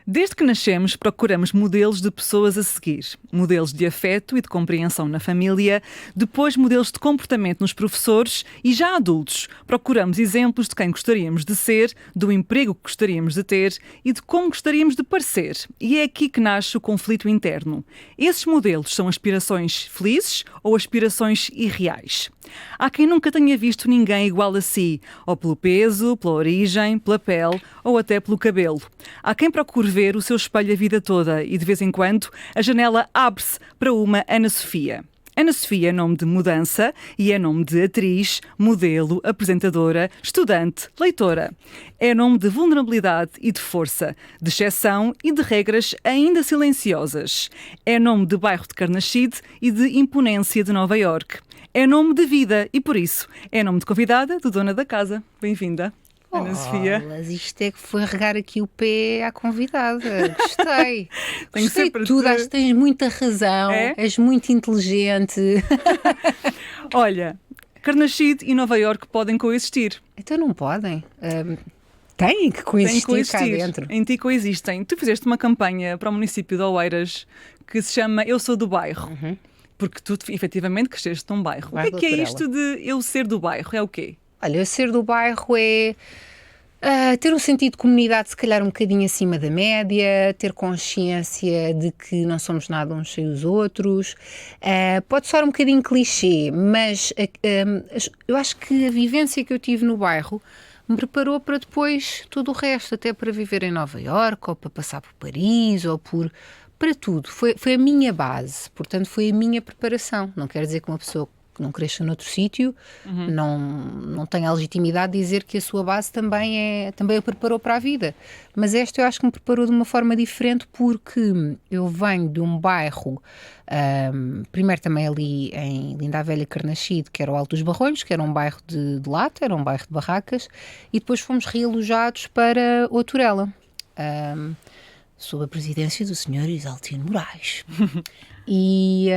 Desde que nascemos, procuramos modelos de pessoas a seguir. Modelos de afeto e de compreensão na família, depois modelos de comportamento nos professores e, já adultos, procuramos exemplos de quem gostaríamos de ser, do emprego que gostaríamos de ter e de como gostaríamos de parecer. E é aqui que nasce o conflito interno. Esses modelos são aspirações felizes ou aspirações irreais? Há quem nunca tenha visto ninguém igual a si, ou pelo peso, pela origem, pela pele ou até pelo cabelo. Há quem procure ver o seu espelho a vida toda e, de vez em quando, a janela abre-se para uma Ana Sofia. Ana Sofia é nome de mudança e é nome de atriz, modelo, apresentadora, estudante, leitora. É nome de vulnerabilidade e de força, de exceção e de regras ainda silenciosas. É nome de bairro de Carnaxide e de imponência de Nova Iorque. É nome de vida e, por isso, é nome de convidada de dona da casa. Bem-vinda, Ana Sofia. Mas isto é que foi regar aqui o pé à convidada. Gostei. Tenho Gostei sempre de tudo. de- Acho que tens muita razão. É? És muito inteligente. Olha, Carnaxide e Nova Iorque podem coexistir. Então não podem. Têm que Têm coexistir que coexistir. cá dentro. Em ti coexistem. Tu fizeste uma campanha para o município de Oeiras que se chama Eu Sou do Bairro. Porque tu, efetivamente, cresceste num bairro. Bairro O que é Doutorela. isto de eu ser do bairro? É o quê? Olha, ser do bairro é ter um sentido de comunidade se calhar um bocadinho acima da média, ter consciência de que não somos nada uns sem os outros. Pode soar um bocadinho clichê, mas eu acho que a vivência que eu tive no bairro me preparou para depois tudo o resto, até para viver em Nova Iorque, ou para passar por Paris, ou para tudo. Foi a minha base, portanto foi a minha preparação. Não quer dizer que uma pessoa que não cresça noutro sítio não tenha a legitimidade de dizer que a sua base também a preparou para a vida. Mas esta eu acho que me preparou de uma forma diferente porque eu venho de um bairro, primeiro também ali em Linda a Velha Carnaxide, que era o Alto dos Barrolhos, que era um bairro de lata, era um bairro de barracas, e depois fomos realojados para Outurela. Sob a presidência do Sr. Isaltino Moraes. E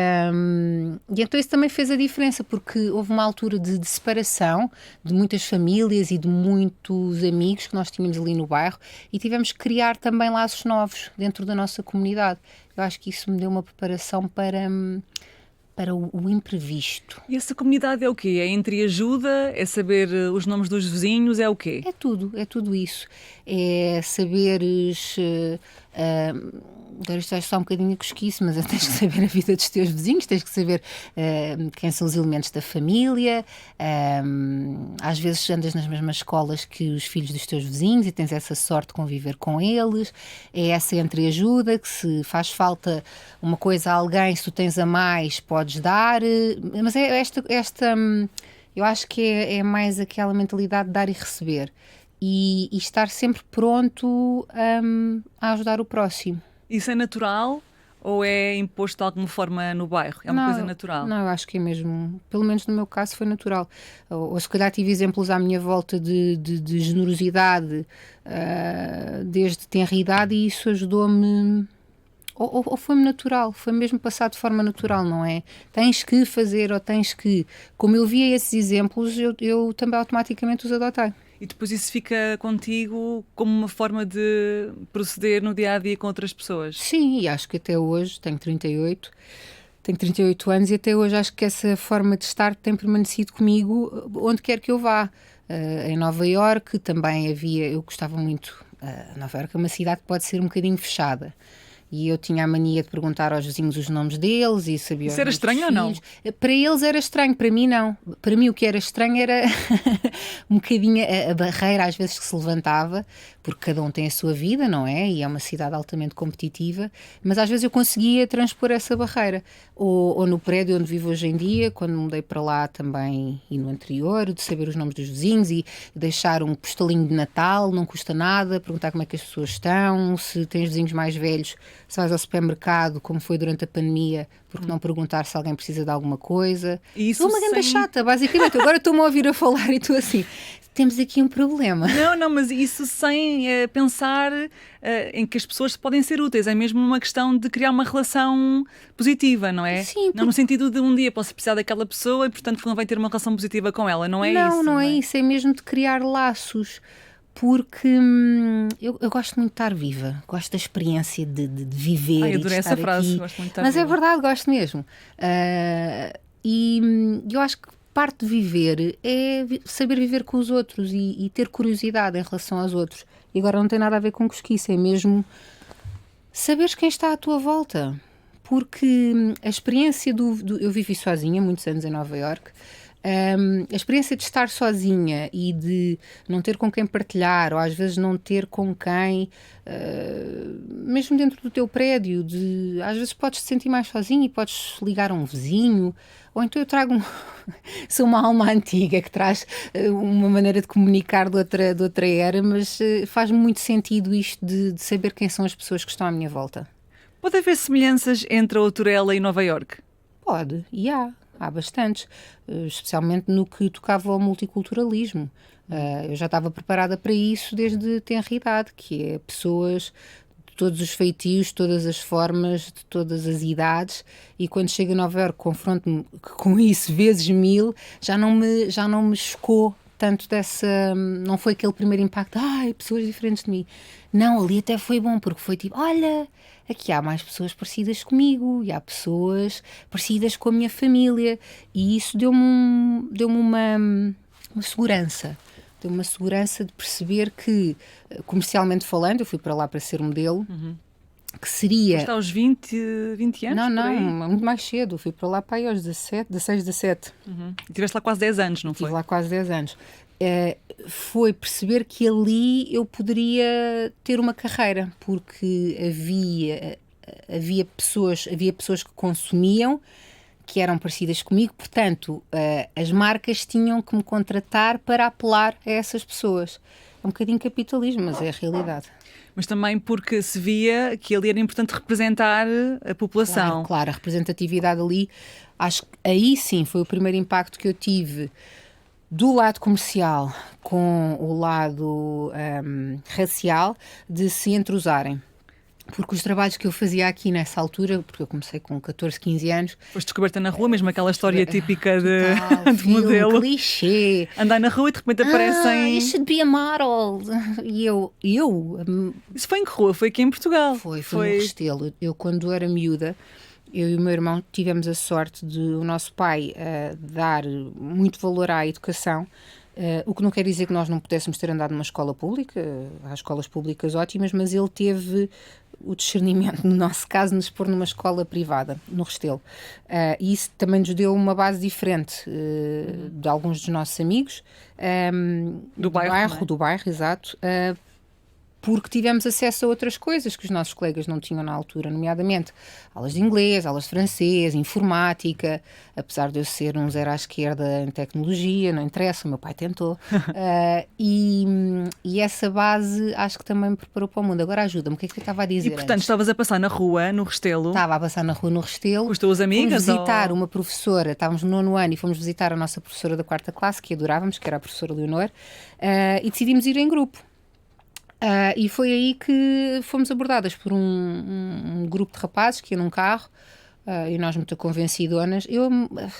então isso também fez a diferença, porque houve uma altura de separação de muitas famílias e de muitos amigos que nós tínhamos ali no bairro e tivemos que criar também laços novos dentro da nossa comunidade. Eu acho que isso me deu uma preparação para o imprevisto. E essa comunidade é o quê? É entreajuda? É saber os nomes dos vizinhos? É o quê? É tudo isso. É saberes. Agora isto está um bocadinho a cosquice, mas tens que saber a vida dos teus vizinhos, tens que saber quem são os elementos da família. Às vezes andas nas mesmas escolas que os filhos dos teus vizinhos e tens essa sorte de conviver com eles. É essa entreajuda que, se faz falta uma coisa a alguém, se tu tens a mais, podes dar. Mas é esta eu acho que é mais aquela mentalidade de dar e receber. E estar sempre pronto a ajudar o próximo. Isso é natural ou é imposto de alguma forma no bairro? É uma coisa natural? Não, eu acho que é mesmo, pelo menos no meu caso foi natural. Ou se calhar tive exemplos à minha volta de generosidade desde tenra idade e isso ajudou-me, ou foi-me natural, foi mesmo passado de forma natural, não é? Tens que fazer ou tens que... Como eu via esses exemplos, eu também automaticamente os adotei. E depois isso fica contigo como uma forma de proceder no dia-a-dia com outras pessoas? Sim, e acho que até hoje, tenho 38 anos e até hoje acho que essa forma de estar tem permanecido comigo onde quer que eu vá. Em Nova Iorque também eu gostava muito, Nova Iorque é uma cidade que pode ser um bocadinho fechada. E eu tinha a mania de perguntar aos vizinhos os nomes deles e sabia. Isso era estranho ou não? Para eles era estranho, para mim não. Para mim o que era estranho era um bocadinho a barreira às vezes que se levantava, porque cada um tem a sua vida, não é? E é uma cidade altamente competitiva, mas às vezes eu conseguia transpor essa barreira. Ou no prédio onde vivo hoje em dia, quando me mudei para lá também e no anterior, de saber os nomes dos vizinhos e deixar um postalinho de Natal, não custa nada, perguntar como é que as pessoas estão, se tens vizinhos mais velhos, se vais ao supermercado, como foi durante a pandemia, porque não perguntar se alguém precisa de alguma coisa. Isso Sou uma grande chata, basicamente. Agora estou-me a ouvir a falar e estou assim, temos aqui um problema. Não, mas isso sem pensar em que as pessoas podem ser úteis. É mesmo uma questão de criar uma relação positiva, não é? Sim, não no sentido de um dia posso precisar daquela pessoa e, portanto, não vai ter uma relação positiva com ela, não é isso? Não é isso, é mesmo de criar laços. porque eu gosto muito de estar viva, gosto da experiência de viver. Ai, e de adorei estar essa frase, aqui. gosto muito de estar Mas é viva. verdade, gosto mesmo. E eu acho que parte de viver é saber viver com os outros e ter curiosidade em relação aos outros. E agora não tem nada a ver com cosquice, é mesmo saberes quem está à tua volta. Porque a experiência eu vivi sozinha muitos anos em Nova Iorque. A experiência de estar sozinha e de não ter com quem partilhar, ou às vezes não ter com quem, mesmo dentro do teu prédio, às vezes podes te sentir mais sozinho e podes ligar a um vizinho, ou então eu trago sou uma alma antiga que traz uma maneira de comunicar de outra era, mas faz muito sentido isto de saber quem são as pessoas que estão à minha volta. Pode haver semelhanças entre a Outorela e Nova Iorque? Pode, e há bastantes, especialmente no que tocava ao multiculturalismo. Eu já estava preparada para isso desde tenra idade, que é pessoas de todos os feitios, todas as formas, de todas as idades, e quando chego a Nova Iorque confronto-me com isso vezes 1000, já não me chocou tanto não foi aquele primeiro impacto, pessoas diferentes de mim. Não, ali até foi bom, porque foi tipo, olha, aqui há mais pessoas parecidas comigo e há pessoas parecidas com a minha família, e isso deu-me uma segurança. Deu-me uma segurança de perceber que, comercialmente falando, eu fui para lá para ser modelo, que seria... Está aos 20 anos? Não, muito mais cedo. Eu fui para lá para aí aos 16, 17. E estiveste lá quase 10 anos, não foi? Estive lá quase 10 anos. Foi perceber que ali eu poderia ter uma carreira, porque havia pessoas que consumiam, que eram parecidas comigo, portanto, as marcas tinham que me contratar para apelar a essas pessoas. É um bocadinho capitalismo, mas é a realidade. Mas também porque se via que ali era importante representar a população. Claro, a representatividade ali, acho que aí sim foi o primeiro impacto que eu tive do lado comercial com o lado racial, de se entrosarem. Porque os trabalhos que eu fazia aqui nessa altura, porque eu comecei com 14, 15 anos... Foste descoberta na rua, mesmo aquela história típica de filme, modelo. clichê. Andar na rua e de repente aparecem... You should be a model. E eu Isso foi em que rua? Foi aqui em Portugal? Foi no Restelo. Eu, quando era miúda, eu e o meu irmão tivemos a sorte de o nosso pai dar muito valor à educação, o que não quer dizer que nós não pudéssemos ter andado numa escola pública. Há escolas públicas ótimas, mas ele teve o discernimento, no nosso caso, de nos pôr numa escola privada, no Restelo. E isso também nos deu uma base diferente de alguns dos nossos amigos. Do bairro, exato. Porque tivemos acesso a outras coisas que os nossos colegas não tinham na altura, nomeadamente aulas de inglês, aulas de francês, informática, apesar de eu ser um zero à esquerda em tecnologia, não interessa, o meu pai tentou. E essa base acho que também me preparou para o mundo. Agora ajuda-me, o que é que eu estava a dizer? E portanto estavas a passar na rua, no Restelo? Estava a passar na rua no Restelo. Com as tuas amigas? Fomos visitar uma professora, estávamos no 9º ano e fomos visitar a nossa professora da 4ª classe, que adorávamos, que era a professora Leonor, e decidimos ir em grupo. E foi aí que fomos abordadas por um grupo de rapazes que ia num carro, e nós muito convencidonas. Eu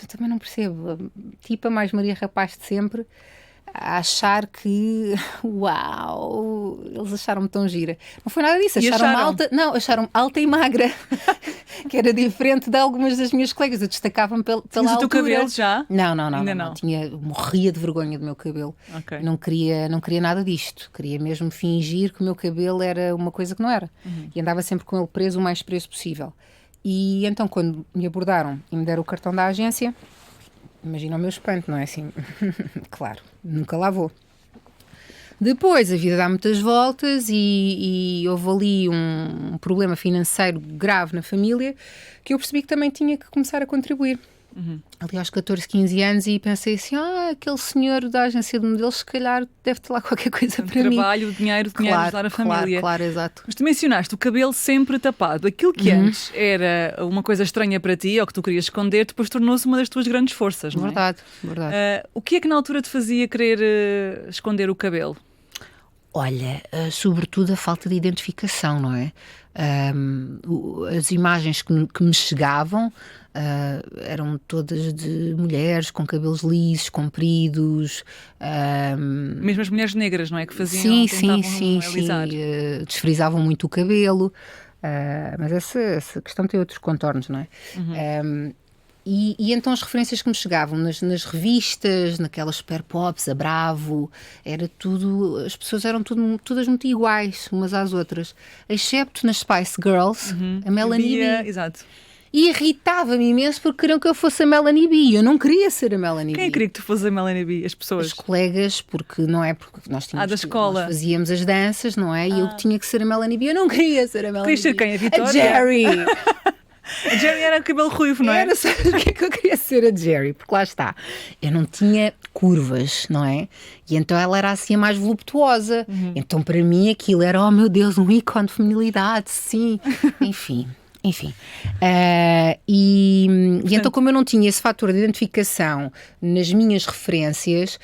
também não percebo, tipo a mais Maria Rapaz de sempre, a achar que uau, eles acharam-me tão gira. Não foi nada disso, acharam-me alta, não, acharam-me alta e magra, que era diferente de algumas das minhas colegas. Eu destacava-me pela altura. o teu cabelo já? Não. Morria de vergonha do meu cabelo. Okay. Não queria nada disto. Queria mesmo fingir que o meu cabelo era uma coisa que não era. E andava sempre com ele preso o mais preso possível. E então, quando me abordaram e me deram o cartão da agência, imagina o meu espanto, não é assim? Claro, nunca lá vou. Depois a vida dá muitas voltas e houve ali um problema financeiro grave na família, que eu percebi que também tinha que começar a contribuir. Ali aos 14, 15 anos, e pensei assim, aquele senhor da agência de modelos se calhar deve ter lá qualquer coisa para mim. Trabalho, dinheiro, ajudar a família. Claro, exato. Mas tu mencionaste o cabelo sempre tapado. Aquilo que antes era uma coisa estranha para ti, ou que tu querias esconder, depois tornou-se uma das tuas grandes forças, não é? Verdade. O que é que na altura te fazia querer esconder o cabelo? Olha, sobretudo a falta de identificação, não é? As imagens que me chegavam eram todas de mulheres com cabelos lisos, compridos. Mesmo as mulheres negras, não é? Que faziam, Sim. alisar. Desfrizavam muito o cabelo. Mas essa questão tem outros contornos, não é? E então as referências que me chegavam nas revistas, naquelas super pops, a Bravo, era tudo, as pessoas eram todas muito iguais umas às outras, excepto nas Spice Girls, a Melanie B. Exato. E irritava-me imenso porque queriam que eu fosse a Melanie B. Eu não queria ser a Melanie B. Quem queria que tu fosses a Melanie B? As pessoas? As colegas, porque não é porque nós tínhamos da escola. nós fazíamos as danças, não é? E eu tinha que ser a Melanie B. Eu não queria ser a Melanie Querias ser B. quem? A Vitória? A Jerry. A Jerry era cabelo ruivo, não é? Era, sabe o que é que eu queria ser a Jerry? Porque lá está, eu não tinha curvas, não é? E então ela era assim a mais voluptuosa. Então para mim aquilo era, oh meu Deus, um ícone de feminilidade, sim. Enfim. E então, como eu não tinha esse fator de identificação nas minhas referências,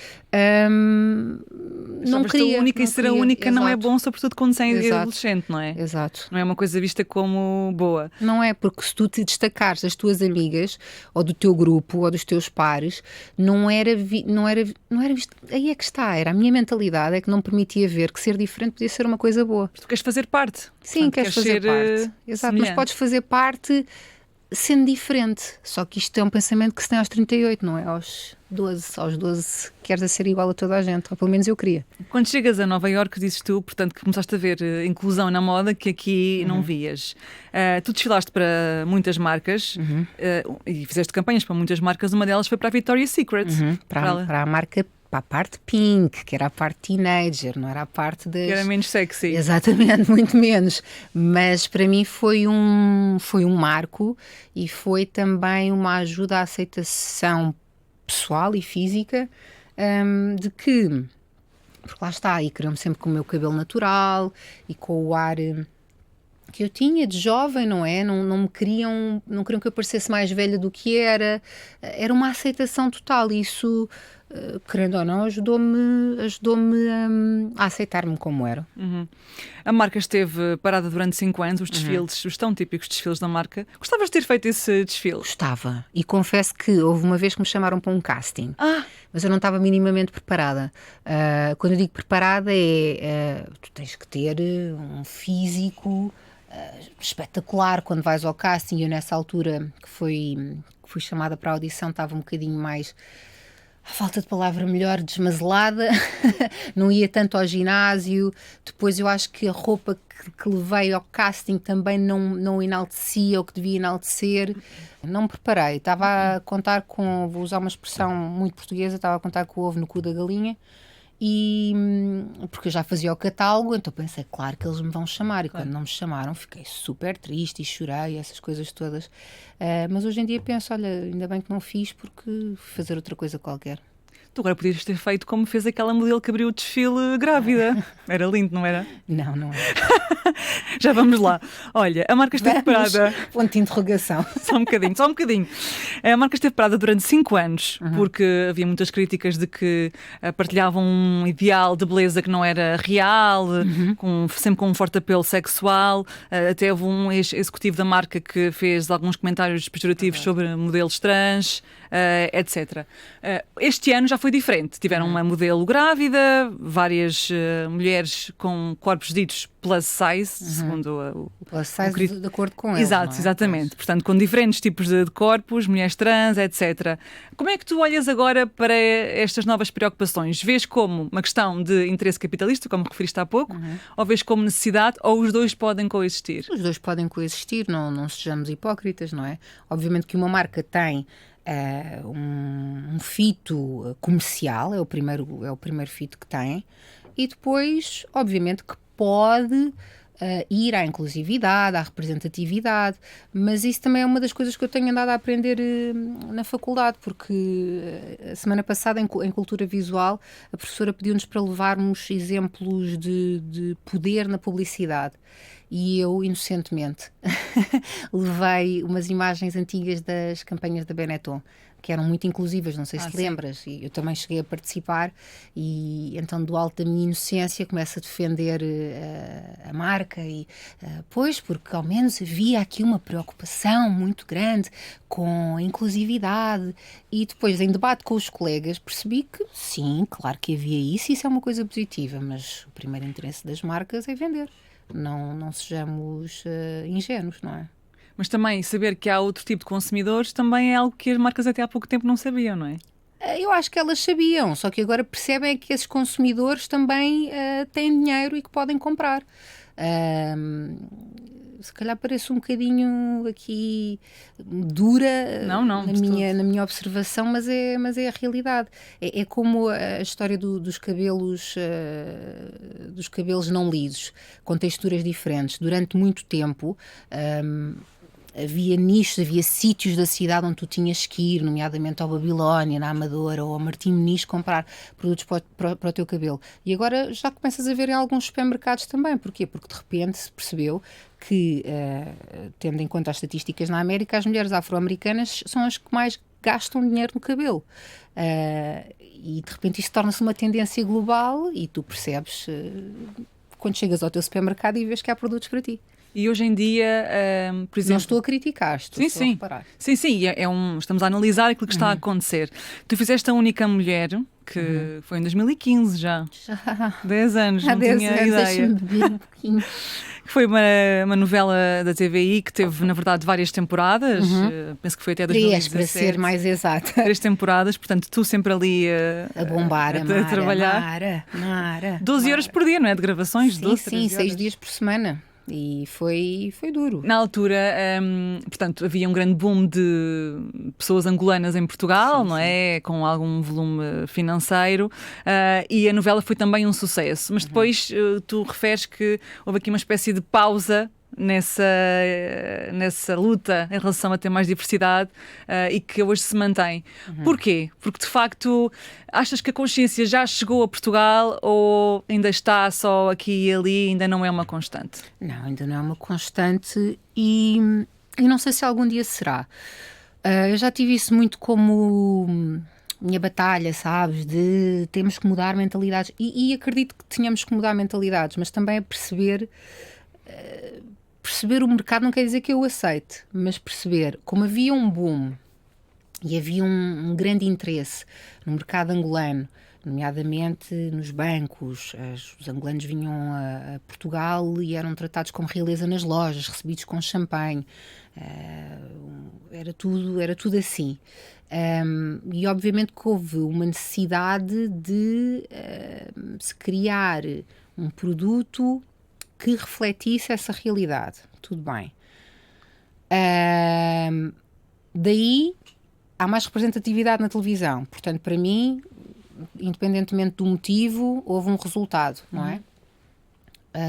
não queria. Única, e ser a única não é bom, sobretudo quando se é Exato. adolescente, não é? Exato. Não é uma coisa vista como boa. Não é, porque se tu te destacares das tuas amigas, ou do teu grupo, ou dos teus pares, não era visto. Aí é que está, era a minha mentalidade, é que não me permitia ver que ser diferente podia ser uma coisa boa. Tu queres fazer parte. Sim, Portanto, queres fazer ser, parte. Exato, mas podes fazer parte sendo diferente. Só que isto é um pensamento que se tem aos 38, não é aos 12. Aos 12 queres ser igual a toda a gente, ou pelo menos eu queria. Quando chegas a Nova Iorque, dizes tu, portanto, que começaste a ver inclusão na moda que aqui não vias. Tu desfilaste para muitas marcas e fizeste campanhas para muitas marcas. Uma delas foi para a Victoria's Secret. Para a marca, para a parte pink, que era a parte teenager, não era a parte das... Que era menos sexy. Exatamente, muito menos. Mas para mim foi um marco e foi também uma ajuda à aceitação pessoal e física de que, porque lá está, e queriam-me sempre com o meu cabelo natural e com o ar que eu tinha de jovem, não é? Não queriam que eu parecesse mais velha do que era. Era uma aceitação total. Isso, querendo ou não, ajudou-me a aceitar-me como era. A marca esteve parada durante 5 anos, os desfiles, os tão típicos desfiles da marca. Gostavas de ter feito esse desfile? Gostava. E confesso que houve uma vez que me chamaram para um casting. Mas eu não estava minimamente preparada. Quando eu digo preparada tu tens que ter um físico espetacular quando vais ao casting. Eu nessa altura que fui chamada para a audição estava um bocadinho mais, à falta de palavra melhor, desmazelada. Não ia tanto ao ginásio. Depois eu acho que a roupa que levei ao casting também não enaltecia o que devia enaltecer. Não me preparei. Estava a contar com, vou usar uma expressão muito portuguesa, estava a contar com o ovo no cu da galinha. Porque eu já fazia o catálogo, então pensei, claro que eles me vão chamar. E quando não me chamaram, fiquei super triste e chorei, essas coisas todas. Mas hoje em dia penso, olha, ainda bem que não fiz, porque fui fazer outra coisa qualquer. Tu agora podias ter feito como fez aquela modelo que abriu o desfile grávida. Era lindo, não era? Não era. Já vamos lá. Olha, a marca esteve parada... Ponto de interrogação. Só um bocadinho. A marca esteve parada durante 5 anos, porque havia muitas críticas de que partilhavam um ideal de beleza que não era real, sempre com um forte apelo sexual. Até houve um ex-executivo da marca que fez alguns comentários pejorativos sobre modelos trans, etc. Este ano já foi diferente. Tiveram uma modelo grávida, várias mulheres com corpos ditos plus size, segundo o... Plus size de acordo com eles, Exato, não é? exatamente. Portanto, com diferentes tipos de corpos, mulheres trans, etc. Como é que tu olhas agora para estas novas preocupações? Vês como uma questão de interesse capitalista, como referiste há pouco, ou vês como necessidade, ou os dois podem coexistir? Os dois podem coexistir, não sejamos hipócritas, não é? Obviamente que uma marca tem um fito comercial, é o primeiro fito que tem, e depois, obviamente, que pode ir à inclusividade, à representatividade, mas isso também é uma das coisas que eu tenho andado a aprender na faculdade, porque a semana passada, em Cultura Visual, a professora pediu-nos para levarmos exemplos de poder na publicidade. E eu, inocentemente, levei umas imagens antigas das campanhas da Benetton, que eram muito inclusivas, não sei se te sim. lembras, e eu também cheguei a participar, e então do alto da minha inocência começo a defender a marca, e pois, porque ao menos havia aqui uma preocupação muito grande com a inclusividade, e depois em debate com os colegas percebi que sim, claro que havia isso, e isso é uma coisa positiva, mas o primeiro interesse das marcas é vender, não sejamos ingênuos, não é? Mas também saber que há outro tipo de consumidores também é algo que as marcas até há pouco tempo não sabiam, não é? Eu acho que elas sabiam, só que agora percebem que esses consumidores também têm dinheiro e que podem comprar. Se calhar parece um bocadinho aqui dura Não, na de todo. minha observação, mas é a realidade. É como a história dos cabelos não lisos, com texturas diferentes. Durante muito tempo, havia nichos, havia sítios da cidade onde tu tinhas que ir, nomeadamente ao Babilónia, na Amadora ou ao Martim Moniz, comprar produtos para o teu cabelo. E agora já começas a ver em alguns supermercados também. Porquê? Porque de repente se percebeu que, tendo em conta as estatísticas na América, as mulheres afro-americanas são as que mais gastam dinheiro no cabelo. E de repente isto torna-se uma tendência global e tu percebes quando chegas ao teu supermercado e vês que há produtos para ti. E hoje em dia, por exemplo... Não estou a criticar, estou só a reparar. Sim, estamos a analisar aquilo que está a acontecer. Tu fizeste a única mulher, que foi em 2015 já. 10 anos, não tinha ideia. Beber um pouquinho. Foi uma novela da TVI que teve, na verdade, várias temporadas. Penso que foi até 2017. 3, para ser mais exata. 3 temporadas, portanto, tu sempre ali a bombar, a trabalhar. Mara. 12 horas por dia, não é? De gravações? Sim, 6 dias por semana. E foi duro. Na altura, portanto, havia um grande boom de pessoas angolanas em Portugal, não é? Com algum volume financeiro, e a novela foi também um sucesso. Mas depois tu referes que houve aqui uma espécie de pausa nessa luta em relação a ter mais diversidade, e que hoje se mantém. Porquê? Porque de facto achas que a consciência já chegou a Portugal ou ainda está só aqui e ali, ainda não é uma constante? Não, ainda não é uma constante e não sei se algum dia será. Eu já tive isso muito como minha batalha, sabes, de temos que mudar mentalidades, e acredito que tenhamos que mudar mentalidades, mas também a perceber o mercado não quer dizer que eu o aceite, mas perceber como havia um boom e havia um grande interesse no mercado angolano, nomeadamente nos bancos. Os angolanos vinham a Portugal e eram tratados como realeza nas lojas, recebidos com champanhe. Era tudo assim. E obviamente que houve uma necessidade de se criar um produto que refletisse essa realidade. Tudo bem. Daí há mais representatividade na televisão. Portanto, para mim, independentemente do motivo, houve um resultado, não é?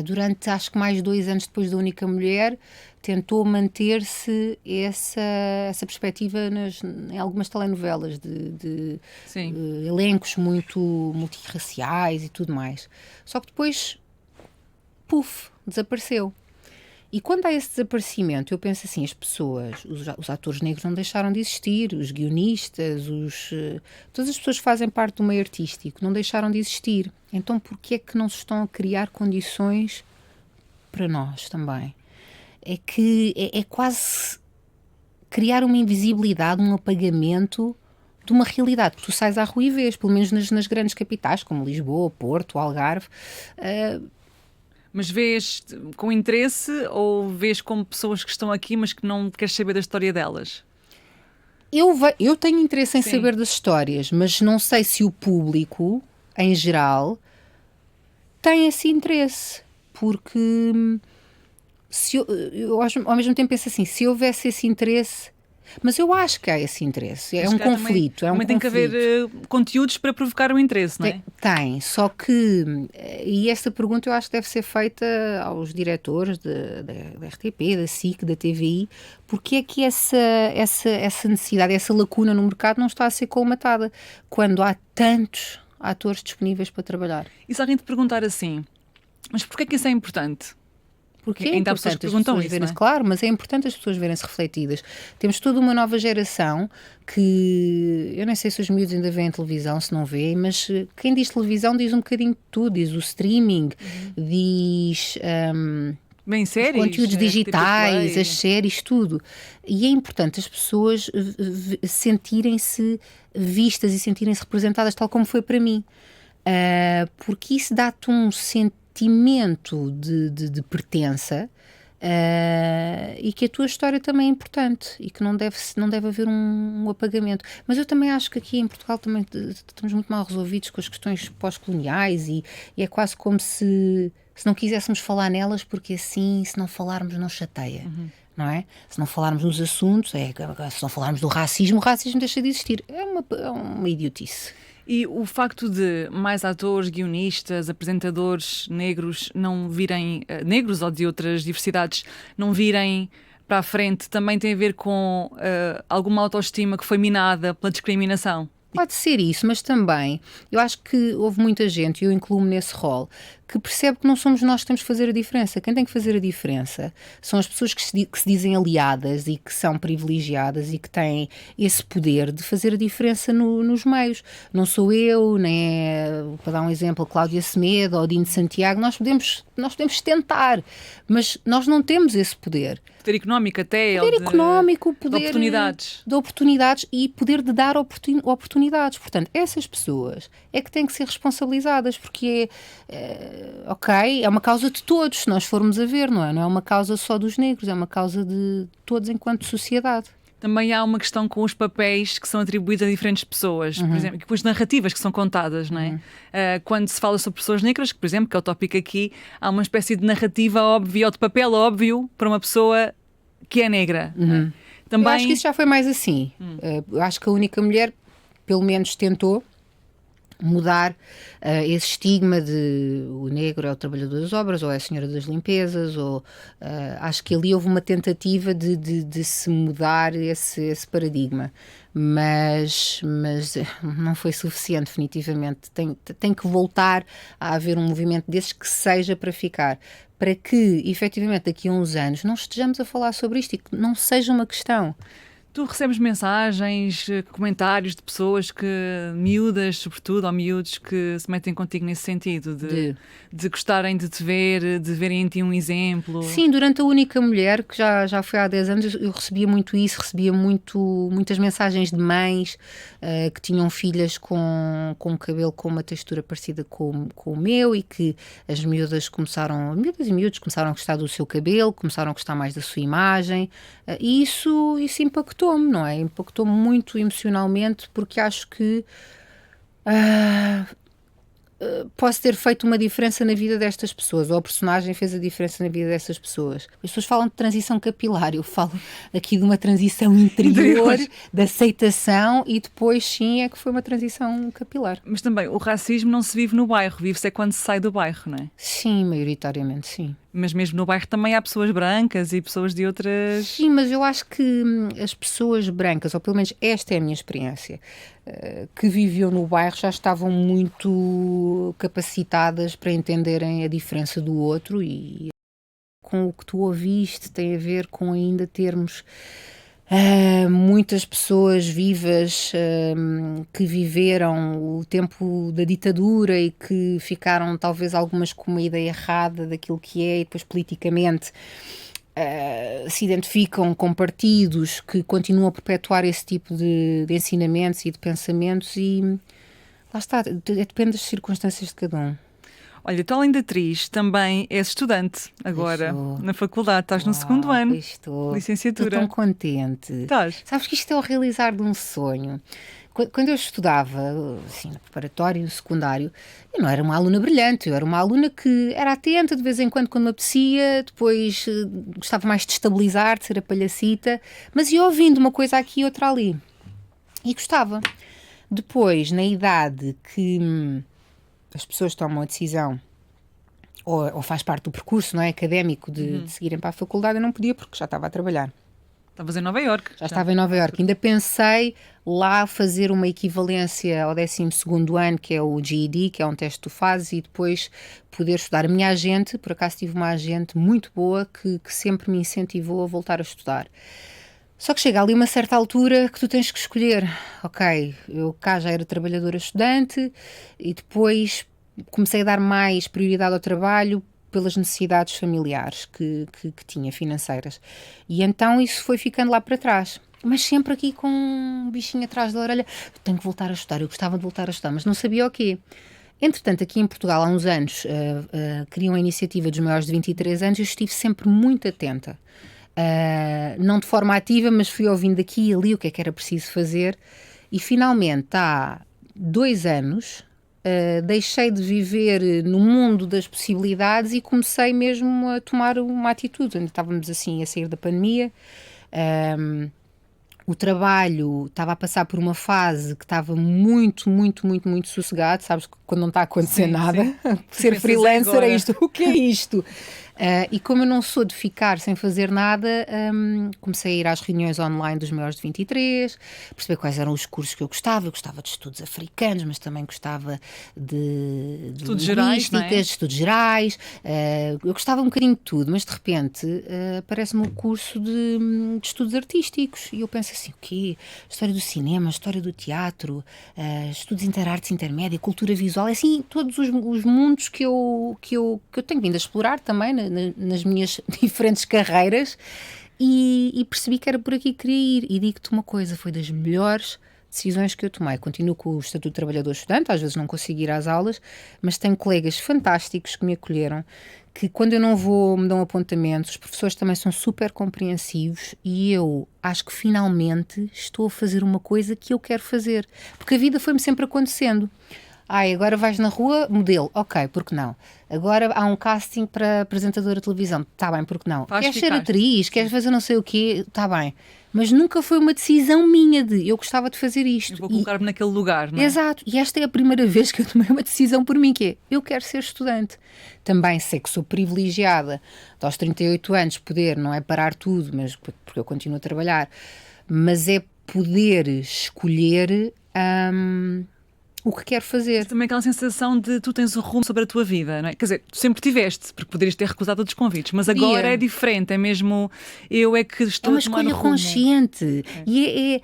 Durante, acho que mais de 2 anos depois da Única Mulher, tentou manter-se essa perspectiva em algumas telenovelas de elencos muito multirraciais e tudo mais. Só que depois, desapareceu. E quando há esse desaparecimento, eu penso assim, as pessoas, os atores negros não deixaram de existir, os guionistas, todas as pessoas que fazem parte do meio artístico não deixaram de existir. Então porquê é que não se estão a criar condições para nós também? É que é quase criar uma invisibilidade, um apagamento de uma realidade que tu sais à rua e vês, pelo menos nas grandes capitais, como Lisboa, Porto, Algarve. Mas vês com interesse ou vês como pessoas que estão aqui, mas que não queres saber da história delas? Eu tenho interesse em saber das histórias, mas não sei se o público, em geral, tem esse interesse. Porque eu ao mesmo tempo penso assim, se houvesse esse interesse... Mas eu acho que há esse interesse, é um conflito. Também tem que haver conteúdos para provocar o interesse, não é? Tem, só que, e esta pergunta eu acho que deve ser feita aos diretores da RTP, da SIC, da TVI, porque é que essa necessidade, essa lacuna no mercado não está a ser colmatada, quando há tantos atores disponíveis para trabalhar. E se alguém te perguntar assim, mas porquê é que isso é importante? Porque é Ainda há pessoas importante que as perguntam pessoas isso, verem-se, não é? claro, mas é importante as pessoas verem-se refletidas. Temos toda uma nova geração que, eu nem sei se os miúdos ainda veem televisão, se não veem, mas quem diz televisão diz um bocadinho de tudo, diz o streaming, diz Bem, os séries, conteúdos RTP digitais, as Play. séries, tudo. E é importante as pessoas sentirem-se vistas e sentirem-se representadas, tal como foi para mim. Porque isso dá-te um sentimento de pertença, e que a tua história também é importante e que não deve haver um apagamento. Mas eu também acho que aqui em Portugal também estamos muito mal resolvidos com as questões pós-coloniais e é quase como se não quiséssemos falar nelas, porque assim, se não falarmos, não chateia. Não é? Se não falarmos nos assuntos, se não falarmos do racismo, o racismo deixa de existir. É uma idiotice. E o facto de mais atores, guionistas, apresentadores negros não virem, negros ou de outras diversidades, não virem para a frente, também tem a ver com alguma autoestima que foi minada pela discriminação? Pode ser isso, mas também eu acho que houve muita gente, e eu incluo-me nesse rol, que percebe que não somos nós que temos que fazer a diferença. Quem tem que fazer a diferença são as pessoas que se dizem aliadas e que são privilegiadas e que têm esse poder de fazer a diferença nos meios. Não sou eu, nem é, para dar um exemplo, Cláudia Semedo ou Dino de Santiago. Nós podemos tentar, mas nós não temos esse poder. Poder económico até, Poder ou económico, de poder oportunidades. de oportunidades e poder de dar oportunidades. Portanto, essas pessoas é que têm que ser responsabilizadas, porque ok, é uma causa de todos, se nós formos a ver, não é? Não é uma causa só dos negros, é uma causa de todos enquanto sociedade. Também há uma questão com os papéis que são atribuídos a diferentes pessoas, por exemplo, com as narrativas que são contadas, não é? Quando se fala sobre pessoas negras, por exemplo, que é o tópico aqui, há uma espécie de narrativa óbvia ou de papel óbvio para uma pessoa que é negra. Também... Eu acho que isso já foi mais assim. Eu acho que a única mulher, pelo menos, tentou mudar esse estigma de o negro é o trabalhador das obras ou é a senhora das limpezas, ou acho que ali houve uma tentativa de se mudar esse paradigma, mas não foi suficiente, definitivamente. Tem que voltar a haver um movimento desses que seja para ficar, para que efetivamente daqui a uns anos não estejamos a falar sobre isto e que não seja uma questão. Tu recebes mensagens, comentários de pessoas miúdas, sobretudo, ou miúdos, que se metem contigo nesse sentido, de gostarem de te ver, de verem em ti um exemplo? Sim, durante a Única Mulher, que já foi há 10 anos, eu recebia muito isso, muitas mensagens de mães que tinham filhas com um cabelo com uma textura parecida com o meu, e que as miúdas e miúdos começaram a gostar do seu cabelo, começaram a gostar mais da sua imagem, e isso impactou-me, não é? Impactou-me muito emocionalmente, porque acho que posso ter feito uma diferença na vida destas pessoas, ou a personagem fez a diferença na vida destas pessoas. As pessoas falam de transição capilar, eu falo aqui de uma transição interior, de aceitação, e depois sim é que foi uma transição capilar. Mas também o racismo não se vive no bairro, vive-se é quando se sai do bairro, não é? Sim, maioritariamente sim. Mas mesmo no bairro também há pessoas brancas e pessoas de outras... Sim, mas eu acho que as pessoas brancas, ou pelo menos esta é a minha experiência, que viviam no bairro, já estavam muito capacitadas para entenderem a diferença do outro, e com o que tu ouviste tem a ver com ainda termos muitas pessoas vivas que viveram o tempo da ditadura e que ficaram talvez algumas com uma ideia errada daquilo que é, e depois politicamente se identificam com partidos que continuam a perpetuar esse tipo de ensinamentos e de pensamentos, e lá está, depende das circunstâncias de cada um. Olha, tu além de atriz, também és estudante agora, na faculdade. Estás no segundo ano, licenciatura. Estou tão contente. Estás? Sabes que isto é o realizar de um sonho. Quando eu estudava, assim, no preparatório, no secundário, eu não era uma aluna brilhante, eu era uma aluna que era atenta de vez em quando me apetecia, depois gostava mais de estabilizar, de ser a palhacita, mas ia ouvindo uma coisa aqui e outra ali. E gostava. Depois, na idade que as pessoas tomam a decisão, ou faz parte do percurso, não é, académico, de seguirem para a faculdade, eu não podia porque já estava a trabalhar. Estavas em Nova Iorque. Já estava em Nova Iorque. Ainda pensei lá fazer uma equivalência ao 12º ano, que é o GED, que é um teste que tu fazes, e depois poder estudar. A minha agente, por acaso tive uma agente muito boa que sempre me incentivou a voltar a estudar. Só que chega ali uma certa altura que tu tens que escolher. Ok, eu cá já era trabalhadora estudante e depois comecei a dar mais prioridade ao trabalho pelas necessidades familiares que tinha, financeiras. E então isso foi ficando lá para trás. Mas sempre aqui com um bichinho atrás da orelha. Eu tenho que voltar a estudar, eu gostava de voltar a estudar, mas não sabia o quê. Entretanto, aqui em Portugal, há uns anos, criam a iniciativa dos maiores de 23 anos e eu estive sempre muito atenta. Não de forma ativa, mas fui ouvindo aqui e ali o que é que era preciso fazer. E finalmente, há 2 anos... deixei de viver no mundo das possibilidades e comecei mesmo a tomar uma atitude. Ainda estávamos assim a sair da pandemia, o trabalho estava a passar por uma fase que estava muito sossegado, sabes, quando não está a acontecer nada. Ser freelancer é isto, o que é isto? E como eu não sou de ficar sem fazer nada, comecei a ir às reuniões online dos maiores de 23, perceber quais eram os cursos que eu gostava. Eu gostava de estudos africanos, mas também gostava de estudos gerais, não é? estudos gerais. Eu gostava um bocadinho de tudo, mas de repente aparece-me um curso de estudos artísticos e eu penso assim, o quê? História do cinema, história do teatro, estudos interartes intermédia, cultura visual, é assim, todos os mundos que eu tenho vindo a explorar também nas minhas diferentes carreiras e percebi que era por aqui que queria ir. E digo-te uma coisa, foi das melhores decisões que eu tomei. Continuo com o Estatuto de Trabalhador Estudante, às vezes não consigo ir às aulas, mas tenho colegas fantásticos que me acolheram, que quando eu não vou me dão apontamentos, os professores também são super compreensivos e eu acho que finalmente estou a fazer uma coisa que eu quero fazer, porque a vida foi-me sempre acontecendo. Agora vais na rua, modelo, ok, porque não? Agora há um casting para apresentadora de televisão, está bem, porque não? Queres ser atriz, queres fazer não sei o quê, está bem. Mas nunca foi uma decisão minha de eu gostava de fazer isto. Eu vou colocar-me naquele lugar, não é? Exato, e esta é a primeira vez que eu tomei uma decisão por mim, que é, eu quero ser estudante. Também sei que sou privilegiada, aos 38 anos poder, não é parar tudo, mas porque eu continuo a trabalhar, mas é poder escolher... o que quero fazer. Também aquela sensação de tu tens o rumo sobre a tua vida, não é? Quer dizer, tu sempre tiveste, porque poderias ter recusado outros convites, mas agora é diferente, é mesmo eu é que estou a tomar o rumo. É uma escolha consciente. E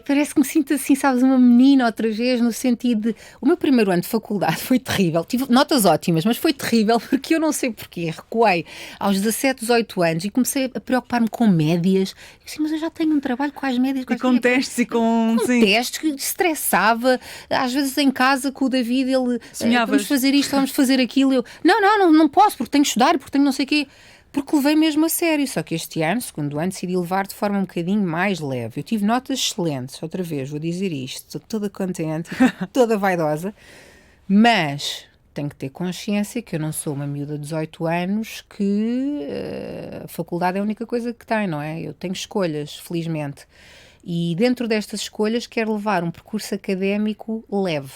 parece que me sinto assim, sabes, uma menina outra vez, no sentido de... O meu primeiro ano de faculdade foi terrível, tive notas ótimas, mas foi terrível porque eu não sei porquê, recuei aos 17, 18 anos e comecei a preocupar-me com médias. Eu disse, mas eu já tenho um trabalho com as médias. E com testes e com... testes, que estressava, às vezes em casa com o David, ele vamos fazer isto, vamos fazer aquilo, eu não posso porque tenho que estudar, porque tenho não sei o quê, porque levei mesmo a sério. Só que este ano, segundo ano, decidi levar de forma um bocadinho mais leve. Eu tive notas excelentes, outra vez vou dizer isto, estou toda contente, toda vaidosa, mas tenho que ter consciência que eu não sou uma miúda de 18 anos que a faculdade é a única coisa que tem, não é? Eu tenho escolhas, felizmente. E dentro destas escolhas quero levar um percurso académico leve.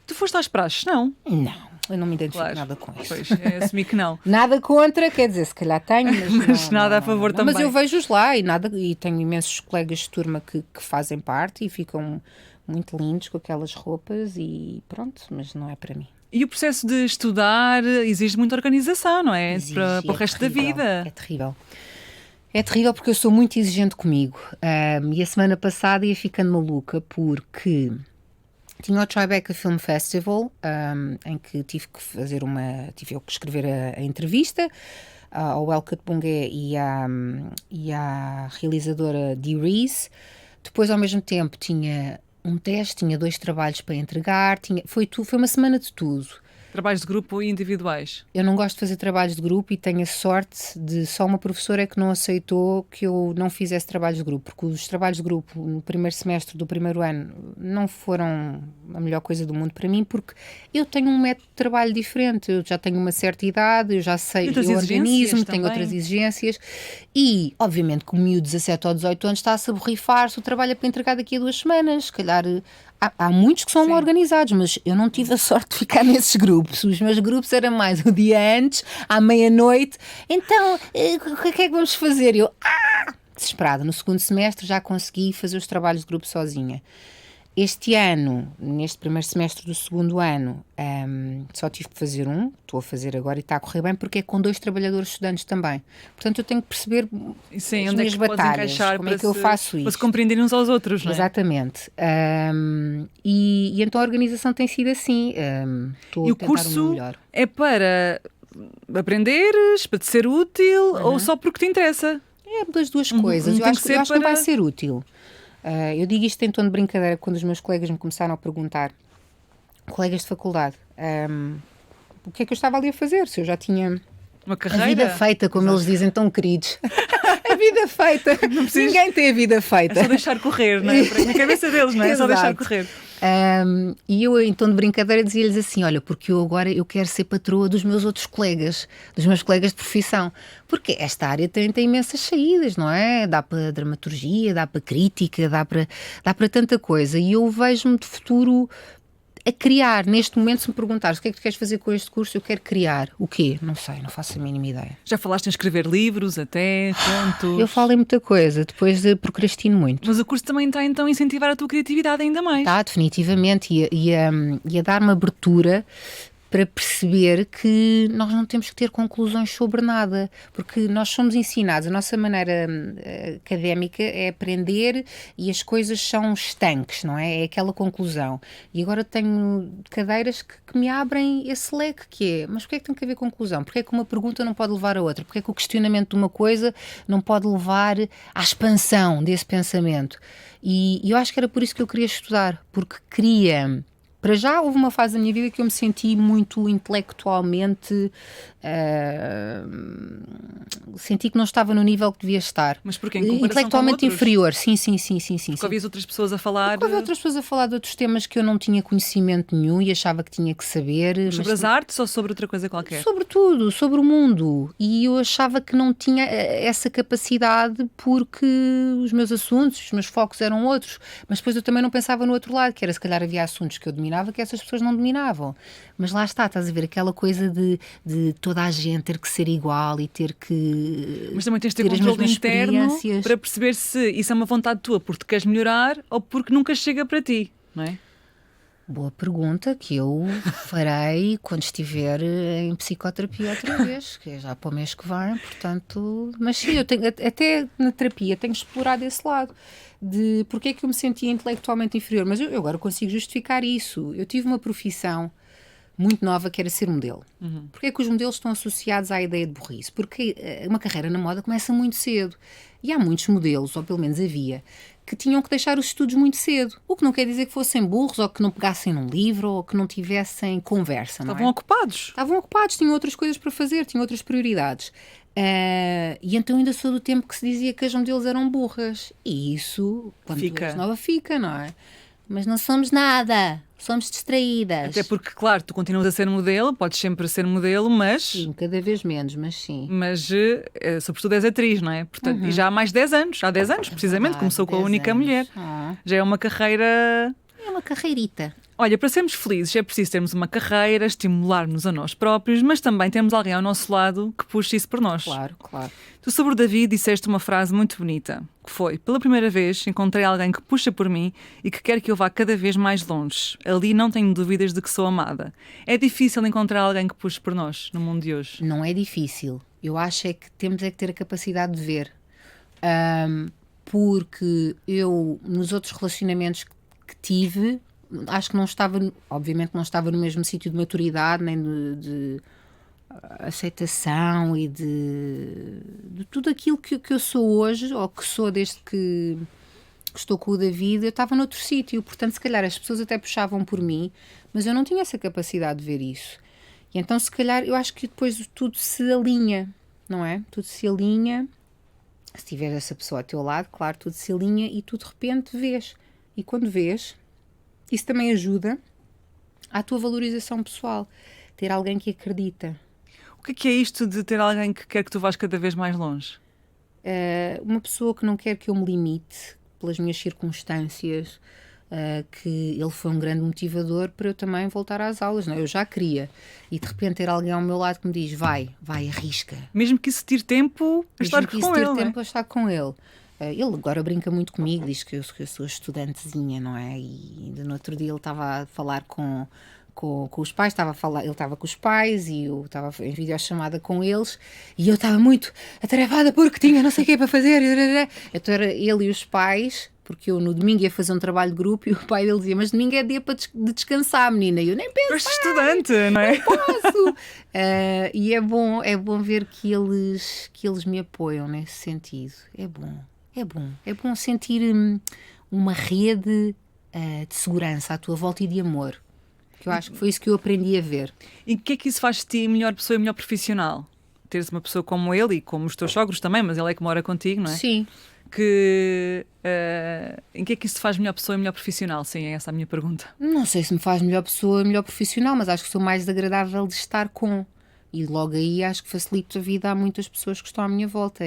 Tu foste às praxes, não? Não, eu não me identifico nada com isso. Pois, assumi que não. Nada contra, quer dizer, se calhar tenho, mas nada a favor também. Mas eu vejo-os lá e tenho imensos colegas de turma que fazem parte e ficam muito lindos com aquelas roupas e pronto, mas não é para mim. E o processo de estudar exige muita organização, não é? Exige, para o resto terrível, da vida. É terrível. É terrível porque eu sou muito exigente comigo. E a semana passada ia ficando maluca porque tinha o Tribeca Film Festival, em que tive que escrever a entrevista ao Elkat Bungé e à realizadora Dee Reese. Depois, ao mesmo tempo, tinha um teste, tinha 2 trabalhos para entregar, foi uma semana de tudo. Trabalhos de grupo e individuais? Eu não gosto de fazer trabalhos de grupo e tenho a sorte de só uma professora é que não aceitou que eu não fizesse trabalhos de grupo, porque os trabalhos de grupo no primeiro semestre do primeiro ano não foram a melhor coisa do mundo para mim, porque eu tenho um método de trabalho diferente, eu já tenho uma certa idade, eu já sei, eu organizo-me, tenho outras exigências e, obviamente, que o miúdo de 17 ou 18 anos está a se borrifar se o trabalho é para entregar daqui a 2 semanas, se calhar... Há muitos que são organizados, mas eu não tive a sorte de ficar nesses grupos. Os meus grupos eram mais o dia antes, à meia-noite. Então, o que é que vamos fazer? Eu, desesperada. No segundo semestre já consegui fazer os trabalhos de grupo sozinha. Este ano, neste primeiro semestre do segundo ano, só tive que fazer um, estou a fazer agora e está a correr bem, porque é com 2 trabalhadores estudantes também. Portanto, eu tenho que perceber Sim, as onde minhas é que podes batalhas, encaixar como para é que eu faço para isto. se compreenderem uns aos outros, não é? Exatamente. E então a organização tem sido assim. Estou E a o tentar o meu curso melhor. é para aprenderes, para te ser útil ou só porque te interessa? É das duas coisas. Eu tem acho que que ser não vai para- ser útil. Eu digo isto em tom de brincadeira quando os meus colegas me começaram a perguntar, colegas de faculdade, o que é que eu estava ali a fazer? Se eu já tinha Uma a carreira? vida feita, como eles dizem, tão queridos. A vida feita. Ninguém tem a vida É feita. só deixar correr, não é? Para na cabeça deles, não é? É só deixar Exato. correr. E eu, em tom de brincadeira, dizia-lhes assim: olha, porque eu agora eu quero ser patroa dos meus outros colegas, dos meus colegas de profissão, porque esta área tem imensas saídas, não é? Dá para dramaturgia, dá para crítica, dá para tanta coisa, e eu vejo-me de futuro a criar. Neste momento, se me perguntares o que é que tu queres fazer com este curso, eu quero criar. O quê? Não sei, não faço a mínima ideia. Já falaste em escrever livros, até, contos. Eu falo em muita coisa, depois procrastino muito. Mas o curso também está então a incentivar a tua criatividade ainda mais. Está, definitivamente, e a dar-me abertura para perceber que nós não temos que ter conclusões sobre nada, porque nós somos ensinados, a nossa maneira académica é aprender e as coisas são estanques, não é? É aquela conclusão. E agora tenho cadeiras que me abrem esse leque, que é, mas porquê é que tem que haver conclusão? Porquê é que uma pergunta não pode levar a outra? Porquê é que o questionamento de uma coisa não pode levar à expansão desse pensamento? E eu acho que era por isso que eu queria estudar, porque queria... Para já, houve uma fase da minha vida que eu me senti muito intelectualmente... senti que não estava no nível que devia estar. Mas porquê? Em comparação Intelectualmente com outros? inferior, sim. Porque havias outras pessoas a falar Houve outras pessoas a falar de outros temas que eu não tinha conhecimento nenhum e achava que tinha que saber. sobre as artes ou sobre outra coisa qualquer? Sobre tudo, sobre o mundo. E eu achava que não tinha essa capacidade porque os meus assuntos, os meus focos eram outros. Mas depois eu também não pensava no outro lado, que era se calhar havia assuntos que eu dominava que essas pessoas não dominavam. Mas lá está, estás a ver, aquela coisa de toda a gente ter que ser igual e ter que... Mas também tens de ter as controle mesmas interno experiências. para perceber se isso é uma vontade tua porque queres melhorar ou porque nunca chega para ti, não é? Boa pergunta, que eu farei quando estiver em psicoterapia outra vez, que é já para o mês que vem, portanto... Mas sim, eu tenho, até na terapia tenho explorado esse lado de porque é que eu me sentia intelectualmente inferior, mas eu agora consigo justificar isso. Eu tive uma profissão muito nova que era ser modelo. Porque é que os modelos estão associados à ideia de burrice? Porque uma carreira na moda começa muito cedo. E há muitos modelos, ou pelo menos havia, que tinham que deixar os estudos muito cedo. O que não quer dizer que fossem burros, ou que não pegassem num livro, ou que não tivessem conversa, não é? Estavam ocupados. Estavam ocupados, tinham outras coisas para fazer, tinham outras prioridades. E então ainda sou do tempo que se dizia que as modelos eram burras. E isso, quando tu Fica. és nova, fica, não é? Mas não somos nada, somos distraídas. Até porque, claro, tu continuas a ser modelo, podes sempre ser modelo, mas... Sim, cada vez menos, mas sim. Mas, sobretudo, és atriz, não é? Portanto, e já há mais de 10 anos. Há 10 anos, precisamente, começou com a 10 única anos. mulher. Já é uma carreira... É uma carreirita. Olha, para sermos felizes é preciso termos uma carreira, estimular-nos a nós próprios, mas também temos alguém ao nosso lado que puxe isso por nós. Claro, claro. Tu sobre o David disseste uma frase muito bonita, que foi: pela primeira vez encontrei alguém que puxa por mim e que quer que eu vá cada vez mais longe. Ali não tenho dúvidas de que sou amada. É difícil encontrar alguém que puxe por nós no mundo de hoje. Não é difícil. Eu acho é que temos é que ter a capacidade de ver. Porque eu, nos outros relacionamentos que tive, acho que não estava, obviamente não estava no mesmo sítio de maturidade, nem de aceitação e de tudo aquilo que eu sou hoje, ou que sou desde que estou com o David. Eu estava noutro sítio, portanto se calhar as pessoas até puxavam por mim, mas eu não tinha essa capacidade de ver isso. E então se calhar eu acho que depois tudo se alinha, não é? Tudo se alinha, se tiver essa pessoa ao teu lado, claro, tudo se alinha e tu de repente vês. E quando vês, isso também ajuda à tua valorização pessoal, ter alguém que acredita. O que é isto de ter alguém que quer que tu vás cada vez mais longe? Uma pessoa que não quer que eu me limite pelas minhas circunstâncias, que ele foi um grande motivador para eu também voltar às aulas, não é? Eu já queria, e de repente ter alguém ao meu lado que me diz vai, arrisca. Mesmo que isso tire tempo a estar Mesmo que com isso ele, ter não é? tempo a estar com ele. Ele agora brinca muito comigo, diz que eu sou estudantezinha, não é? E ainda no outro dia ele estava a falar com os pais, ele estava com os pais e eu estava em videochamada com eles e eu estava muito atarefada porque tinha não sei o que para fazer. Então era ele e os pais, porque eu no domingo ia fazer um trabalho de grupo e o pai dele dizia: mas domingo é dia de descansar, menina. E eu nem penso. És estudante, não é? Posso. E é bom ver que eles me apoiam nesse sentido. É bom sentir uma rede de segurança à tua volta e de amor. Que eu acho que foi isso que eu aprendi a ver. E o que é que isso faz de ti melhor pessoa e melhor profissional? Teres uma pessoa como ele e como os teus sogros também, mas ele é que mora contigo, não é? Sim. Em que é que isso te faz melhor pessoa e melhor profissional? Sim, é essa a minha pergunta. Não sei se me faz melhor pessoa, melhor profissional, mas acho que sou mais agradável de estar com. E logo aí acho que facilito a vida a muitas pessoas que estão à minha volta.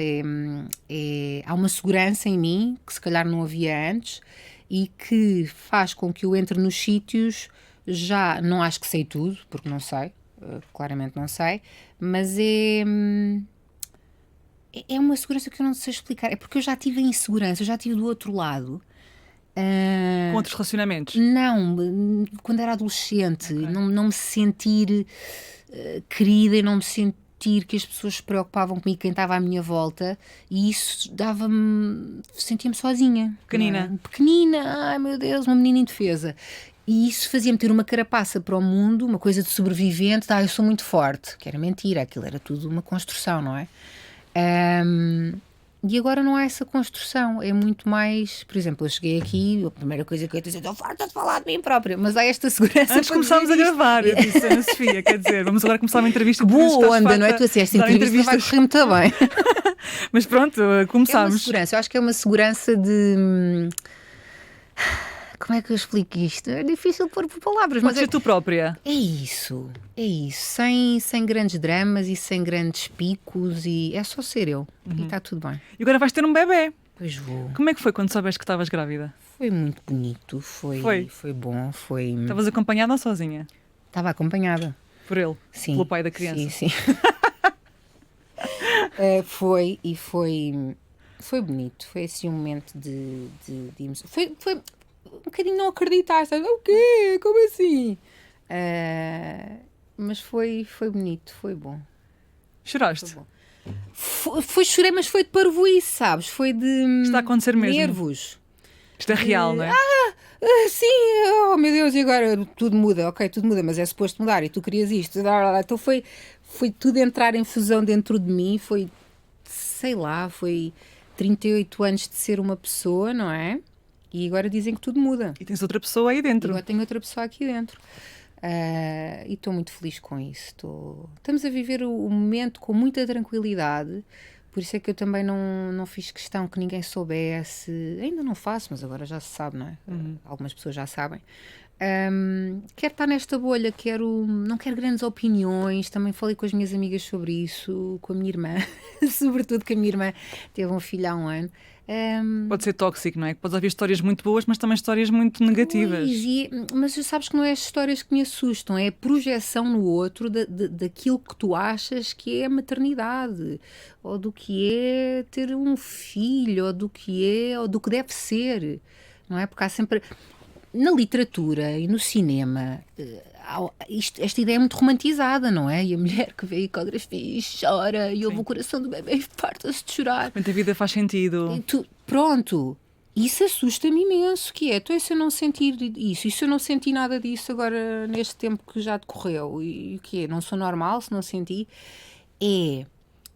Há uma segurança em mim que se calhar não havia antes e que faz com que eu entre nos sítios. Já não acho que sei tudo, porque não sei, claramente não sei, mas é uma segurança que eu não sei explicar. É porque eu já tive a insegurança, eu já tive do outro lado. Com outros relacionamentos? Não, quando era adolescente, okay. Não me sentir querida e não me sentir que as pessoas se preocupavam comigo, quem estava à minha volta, e isso sentia-me sozinha. Pequenina. Pequenina, ai meu Deus, uma menina indefesa. E isso fazia-me ter uma carapaça para o mundo, uma coisa de sobrevivente, eu sou muito forte, que era mentira, aquilo era tudo uma construção, não é? E agora não há essa construção, é muito mais, por exemplo, eu cheguei aqui, a primeira coisa que eu ia dizer, estou farta de falar de mim própria, mas há esta segurança. Antes começámos a gravar, eu disse, Ana Sofia, quer dizer, vamos agora começar uma entrevista. Boa onda, não é? Tu assim, esta entrevista não vai correr muito bem. Mas pronto, começámos. É uma segurança, eu acho que é uma segurança de... Como é que eu explico isto? É difícil pôr por palavras. Pode ser tu própria. É isso. Sem grandes dramas e sem grandes picos. E é só ser eu. E está tudo bem. E agora vais ter um bebê. Pois vou. Como é que foi quando soubeste que estavas grávida? Foi muito bonito. Foi bom. Estavas acompanhada ou sozinha? Estava acompanhada. Por ele? Sim. Pelo pai da criança? Sim. Foi bonito. Foi assim um momento de emoção. Foi um bocadinho não acreditar, sabe? O quê? Como assim? Mas foi bonito, foi bom. Choraste? Chorei, mas foi de parvoíce, sabes? Foi de Está a acontecer mesmo. Nervos. Isto é real, não é? Sim, oh meu Deus, e agora tudo muda, ok, tudo muda, mas é suposto mudar e tu querias isto. Então foi tudo entrar em fusão dentro de mim, foi 38 anos de ser uma pessoa, não é? E agora dizem que tudo muda. E tens outra pessoa aí dentro. E agora tenho outra pessoa aqui dentro. E estou muito feliz com isso. Estamos a viver o momento com muita tranquilidade. Por isso é que eu também não fiz questão que ninguém soubesse. Ainda não faço, mas agora já se sabe, não é? Algumas pessoas já sabem. Quero estar nesta bolha, não quero grandes opiniões. Também falei com as minhas amigas sobre isso, com a minha irmã, sobretudo que a minha irmã teve um filho há um ano. Pode ser tóxico, não é? Podes ouvir histórias muito boas, mas também histórias muito negativas. Mas sabes que não é as histórias que me assustam, é a projeção no outro daquilo que tu achas que é a maternidade, ou do que é ter um filho, ou do que deve ser, não é? Porque há sempre... Na literatura e no cinema, esta ideia é muito romantizada, não é? E a mulher que vê a ecografia e chora, e ouve o coração do bebê e farta-se de chorar. Mas a vida faz sentido. Pronto, isso assusta-me imenso, então se eu não sentir isso, e se eu não senti nada disso agora neste tempo que já decorreu, e o quê? Não sou normal se não senti? É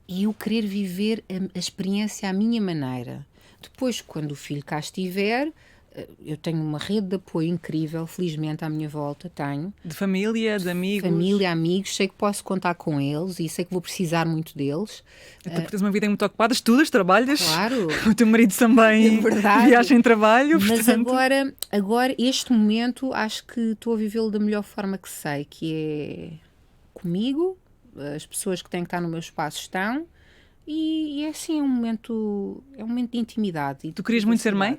eu querer viver a experiência à minha maneira. Depois, quando o filho cá estiver... Eu tenho uma rede de apoio incrível, felizmente, à minha volta, tenho. De família, de amigos? Família, amigos, sei que posso contar com eles e sei que vou precisar muito deles. Então, porque tens uma vida muito ocupada, estudas, trabalhas. Claro. O teu marido também viaja em trabalho. Mas portanto... agora, este momento, acho que estou a vivê-lo da melhor forma que sei, que é comigo, as pessoas que têm que estar no meu espaço estão, e é assim, é um momento de intimidade. Tu querias muito ser mãe?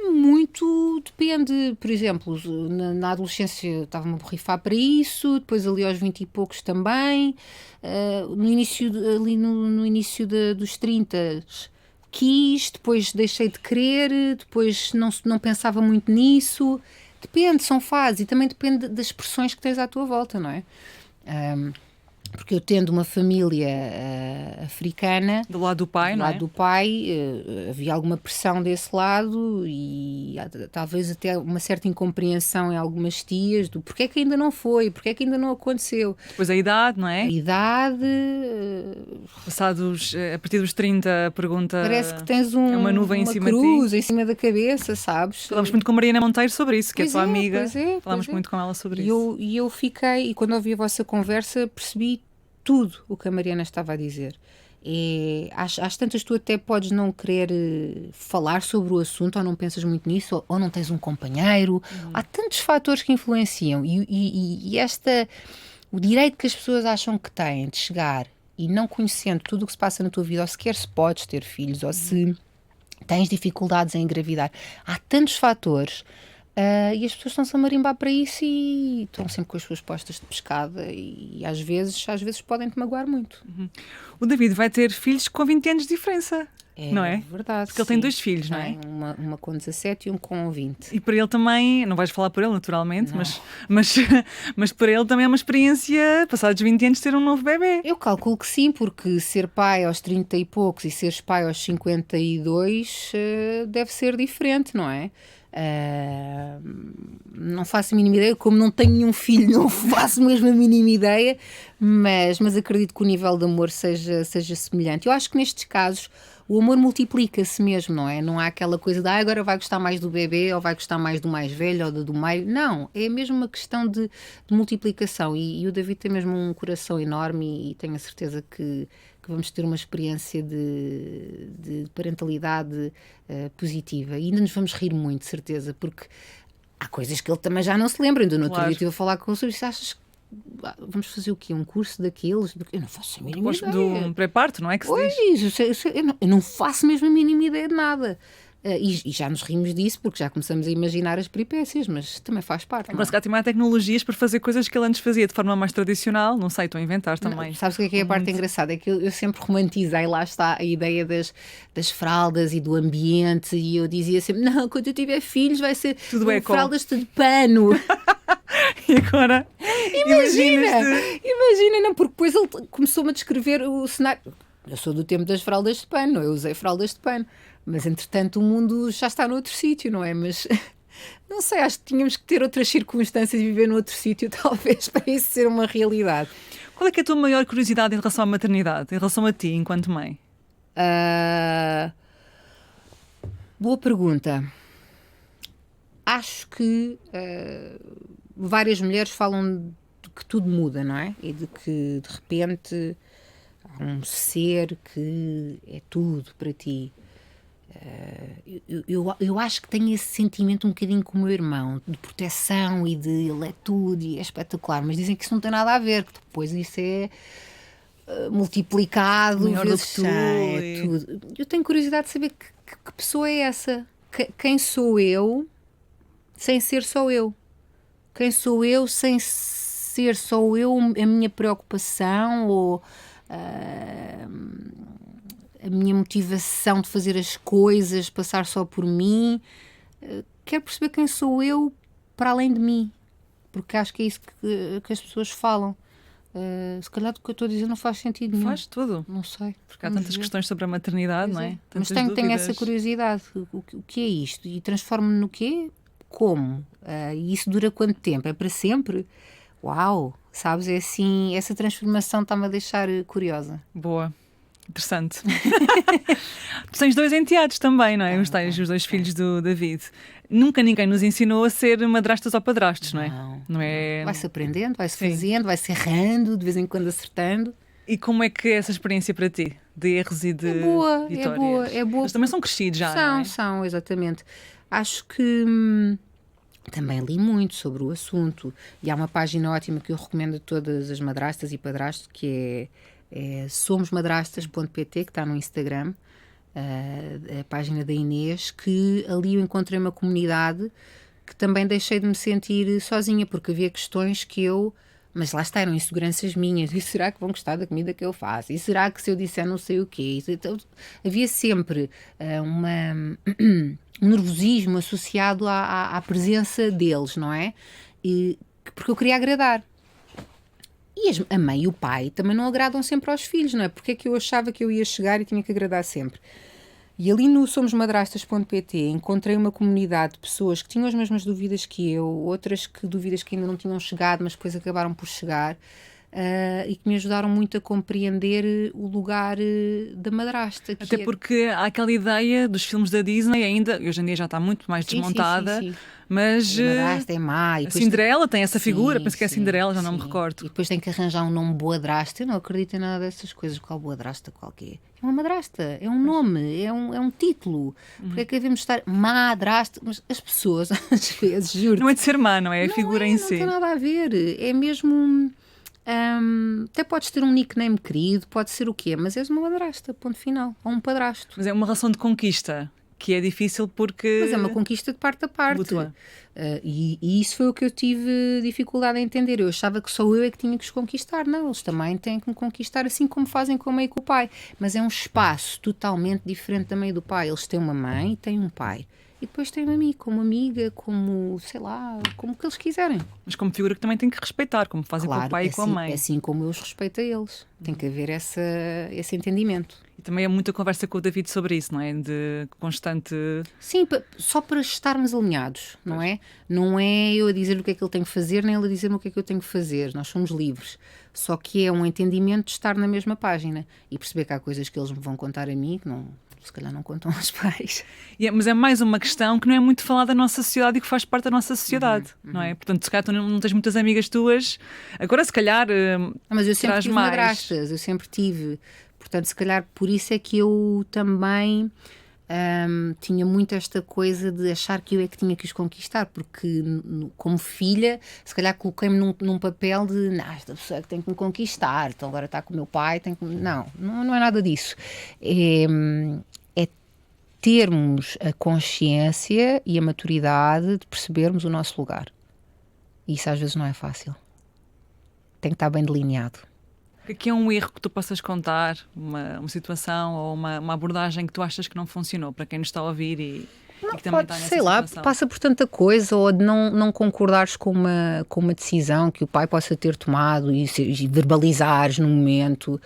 Muito depende, por exemplo, na adolescência estava-me a borrifar para isso, depois ali aos 20 e poucos também, no início dos 30 quis, depois deixei de querer, depois não pensava muito nisso. Depende, são fases e também depende das expressões que tens à tua volta, não é? Porque eu tendo uma família africana, Do lado do pai, do não lado é? do pai, havia alguma pressão desse lado e talvez até uma certa incompreensão em algumas tias do porque é que ainda não foi, porque é que ainda não aconteceu. Depois a idade, não A é? idade, Passados, a partir dos 30, a pergunta parece que tens é uma nuvem em uma cima de cruz ti. em cima da cabeça, sabes? Falámos muito com a Mariana Monteiro sobre isso, que é Pois tua é, amiga. pois é, Falámos pois é. muito com ela sobre E isso. eu fiquei, e quando ouvi a vossa conversa, percebi tudo o que a Mariana estava a dizer. Às tantas tu até podes não querer falar sobre o assunto, ou não pensas muito nisso, ou não tens um companheiro. Há tantos fatores que influenciam. E o direito que as pessoas acham que têm de chegar e não conhecendo tudo o que se passa na tua vida, ou sequer se podes ter filhos, ou se tens dificuldades em engravidar. Há tantos fatores. E as pessoas estão-se a marimbar para isso e estão sempre com as suas postas de pescada e às vezes podem-te magoar muito. O David vai ter filhos com 20 anos de diferença, não é? Verdade. Porque ele tem sim. 2 filhos, não é? Tem uma com 17 e um com 20. E para ele também, não vais falar por ele naturalmente, Não. mas para ele também é uma experiência, passados 20 anos, ter um novo bebê. Eu calculo que sim, porque ser pai aos 30 e poucos e seres pai aos 52 deve ser diferente, não é? Não faço a mínima ideia, como não tenho nenhum filho, não faço mesmo a mínima ideia, mas acredito que o nível de amor seja semelhante. Eu acho que nestes casos o amor multiplica-se mesmo, não é? Não há aquela coisa de agora vai gostar mais do bebê ou vai gostar mais do mais velho ou do meio. Não, é mesmo uma questão de multiplicação e o David tem mesmo um coração enorme e tenho a certeza que vamos ter uma experiência de parentalidade positiva e ainda nos vamos rir muito, de certeza, porque há coisas que ele também já não se lembra. Ainda no outro Claro. dia estive a falar com ele sobre isso. Achas que vamos fazer o quê? Um curso daqueles? Eu não faço a mínima Depois ideia. do pré-parto, não é que se Pois, diz? eu não faço mesmo a mínima ideia de nada. E já nos rimos disso porque já começamos a imaginar as peripécias, mas também faz parte. Não Agora, se calhar, também há tecnologias para fazer coisas que ele antes fazia de forma mais tradicional. Não sei, estou a inventar também. Sabes o que é a parte engraçada? É que eu sempre romantizei, lá está, a ideia das fraldas e do ambiente, e eu dizia sempre, não, quando eu tiver filhos vai ser Tudo eco. fraldas de pano. E agora, Imagina, não, porque depois ele começou-me a descrever o cenário. Eu sou do tempo das fraldas de pano, eu usei fraldas de pano, mas entretanto o mundo já está noutro sítio, não é? Mas não sei, acho que tínhamos que ter outras circunstâncias e viver noutro sítio, talvez, para isso ser uma realidade. qual é que é a tua maior curiosidade em relação à maternidade, em relação a ti, enquanto mãe? Boa pergunta. Acho que várias mulheres falam de que tudo muda, não é? E de que de repente há um ser que é tudo para ti. Eu acho que tenho esse sentimento um bocadinho com o meu irmão, de proteção e de ele é tudo e é espetacular, mas dizem que isso não tem nada a ver, que depois isso é multiplicado Maior do vezes que tu 100, é e- tudo. Eu tenho curiosidade de saber que pessoa é essa, quem sou eu sem ser só eu, quem sou eu sem ser só eu, a minha preocupação ou a minha motivação de fazer as coisas, passar só por mim. Quero perceber quem sou eu para além de mim, porque acho que é isso que as pessoas falam. Se calhar do que eu estou a dizer não faz sentido nenhum. Faz tudo. Não sei. Porque há Vamos tantas ver. questões sobre a maternidade, Pois não é? é. Mas Tantas tenho essa dúvidas. curiosidade. O que é isto? E transformo-me no quê? Como? E isso dura quanto tempo? É para sempre? Uau! Sabes, é assim, essa transformação está-me a deixar curiosa. Boa. Interessante. Tu tens 2 enteados também, não é? Os 2 filhos do David. Nunca ninguém nos ensinou a ser madrastas ou padrastos, não é? Não. É? Vai-se aprendendo, vai-se Sim. fazendo, vai-se errando, de vez em quando acertando. E como é que é essa experiência para ti? De erros e de É boa, vitórias? é boa. Eles também são crescidos já, não é? São, exatamente. Acho que também li muito sobre o assunto e há uma página ótima que eu recomendo a todas as madrastas e padrastos, que é somosmadrastas.pt, que está no Instagram, a página da Inês, que ali eu encontrei uma comunidade que também deixei de me sentir sozinha, porque havia questões que eu Mas lá está, eram inseguranças minhas. E será que vão gostar da comida que eu faço? E será que se eu disser não sei o quê? Então, havia sempre um nervosismo associado à presença deles, não é? Porque eu queria agradar. E a mãe e o pai também não agradam sempre aos filhos, não é? Porque é que eu achava que eu ia chegar e tinha que agradar sempre? E ali no somosmadrastas.pt encontrei uma comunidade de pessoas que tinham as mesmas dúvidas que eu, outras que dúvidas que ainda não tinham chegado, mas depois acabaram por chegar, e que me ajudaram muito a compreender o lugar da madrasta. Até porque há aquela ideia dos filmes da Disney, ainda, hoje em dia já está muito mais desmontada, sim. mas A madrasta é má. a Cinderela tem essa figura, penso que é a Cinderela, já não me sim. recordo. E depois tem que arranjar um nome boadrasta. Eu não acredito em nada dessas coisas. Qual boadrasta qualquer? É uma madrasta, é um nome, é um título. Porque é que devemos estar madrasta? Mas as pessoas, às vezes, juro. Não é de ser má, não é? A figura em si. Não tem nada a ver. É mesmo. Até podes ter um nickname querido, pode ser o quê? Mas és uma madrasta, ponto final. Ou um padrasto. Mas é uma relação de conquista, que é difícil porque... Mas é uma conquista de parte a parte. Mútua. E isso foi o que eu tive dificuldade em entender. Eu achava que só eu é que tinha que os conquistar. Não, eles também têm que me conquistar, assim como fazem com a mãe e com o pai. Mas é um espaço totalmente diferente da mãe e do pai. Eles têm uma mãe e têm um pai. E depois têm a mim como amiga, como, sei lá, como que eles quiserem. Mas como figura que também tem que respeitar, como fazem com o pai e com a mãe. É assim como eu os respeito a eles. Tem que haver esse entendimento. E também há muita conversa com o David sobre isso, não é? De constante... Sim, só para estarmos alinhados, não é? Não é eu a dizer o que é que ele tem que fazer, nem ele a dizer-me o que é que eu tenho que fazer. Nós somos livres. Só que é um entendimento de estar na mesma página e perceber que há coisas que eles me vão contar a mim que não, se calhar não contam aos pais. Mas é mais uma questão que não é muito falada na nossa sociedade e que faz parte da nossa sociedade, não é? Portanto, se calhar tu não tens muitas amigas tuas, agora se calhar mas eu sempre tive mais... madrastas, eu sempre tive. Portanto, se calhar por isso é que eu também tinha muito esta coisa de achar que eu é que tinha que os conquistar, porque como filha, se calhar coloquei-me num papel de esta pessoa é que tem que me conquistar, então agora está com o meu pai, tem que... Não é nada disso. É termos a consciência e a maturidade de percebermos o nosso lugar. E isso às vezes não é fácil. Tem que estar bem delineado. Que é um erro que tu possas contar, uma situação ou uma abordagem que tu achas que não funcionou para quem nos está a ouvir e que também está nessa situação? Passa por tanta coisa, ou de não concordares com uma decisão que o pai possa ter tomado e verbalizares no momento.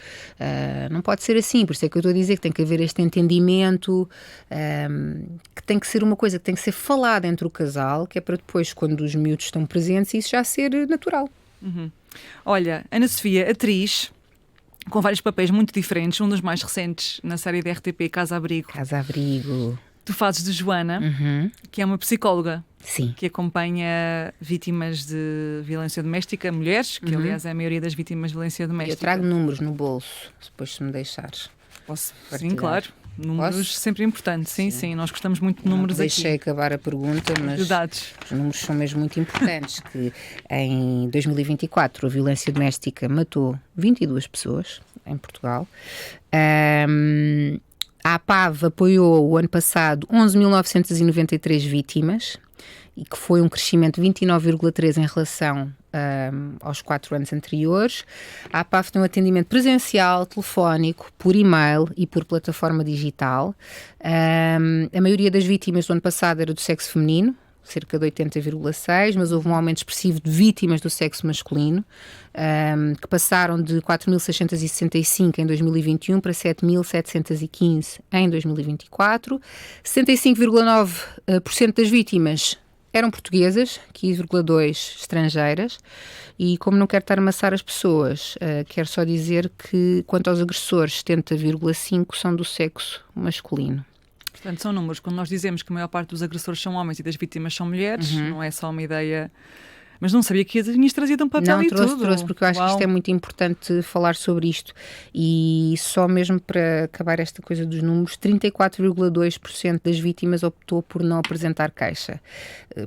Não pode ser assim, por isso é que eu estou a dizer que tem que haver este entendimento, que tem que ser uma coisa que tem que ser falada entre o casal, que é para depois, quando os miúdos estão presentes, isso já ser natural. Uhum. Olha, Ana Sofia, atriz, com vários papéis muito diferentes, um dos mais recentes na série da RTP, Casa Abrigo. Casa Abrigo. Tu fazes de Joana, que é uma psicóloga. Sim. Que acompanha vítimas de violência doméstica, mulheres, que aliás é a maioria das vítimas de violência doméstica. Eu trago números no bolso, depois se me deixares. Posso? Partilhar. Sim, claro. Números Posso? sempre importantes, sim, nós gostamos muito de números aqui. Deixei acabar a pergunta, mas de dados. Os números são mesmo muito importantes, que em 2024 a violência doméstica matou 22 pessoas em Portugal. A APAV apoiou o ano passado 11.993 vítimas, e que foi um crescimento de 29,3% em relação aos 4 anos anteriores. A APAV tem um atendimento presencial, telefónico, por e-mail e por plataforma digital. A maioria das vítimas do ano passado era do sexo feminino, cerca de 80,6%, mas houve um aumento expressivo de vítimas do sexo masculino, que passaram de 4.665 em 2021 para 7.715 em 2024. 75,9% das vítimas eram portuguesas, 15,2% estrangeiras, e como não quero estar a amassar as pessoas, quero só dizer que, quanto aos agressores, 70,5% são do sexo masculino. Portanto, são números. Quando nós dizemos que a maior parte dos agressores são homens e das vítimas são mulheres, não é só uma ideia... Mas não sabia que tinhas trazido um papel e tudo. Não, trouxe, porque eu acho que isto é muito importante falar sobre isto. E só mesmo para acabar esta coisa dos números, 34,2% das vítimas optou por não apresentar queixa.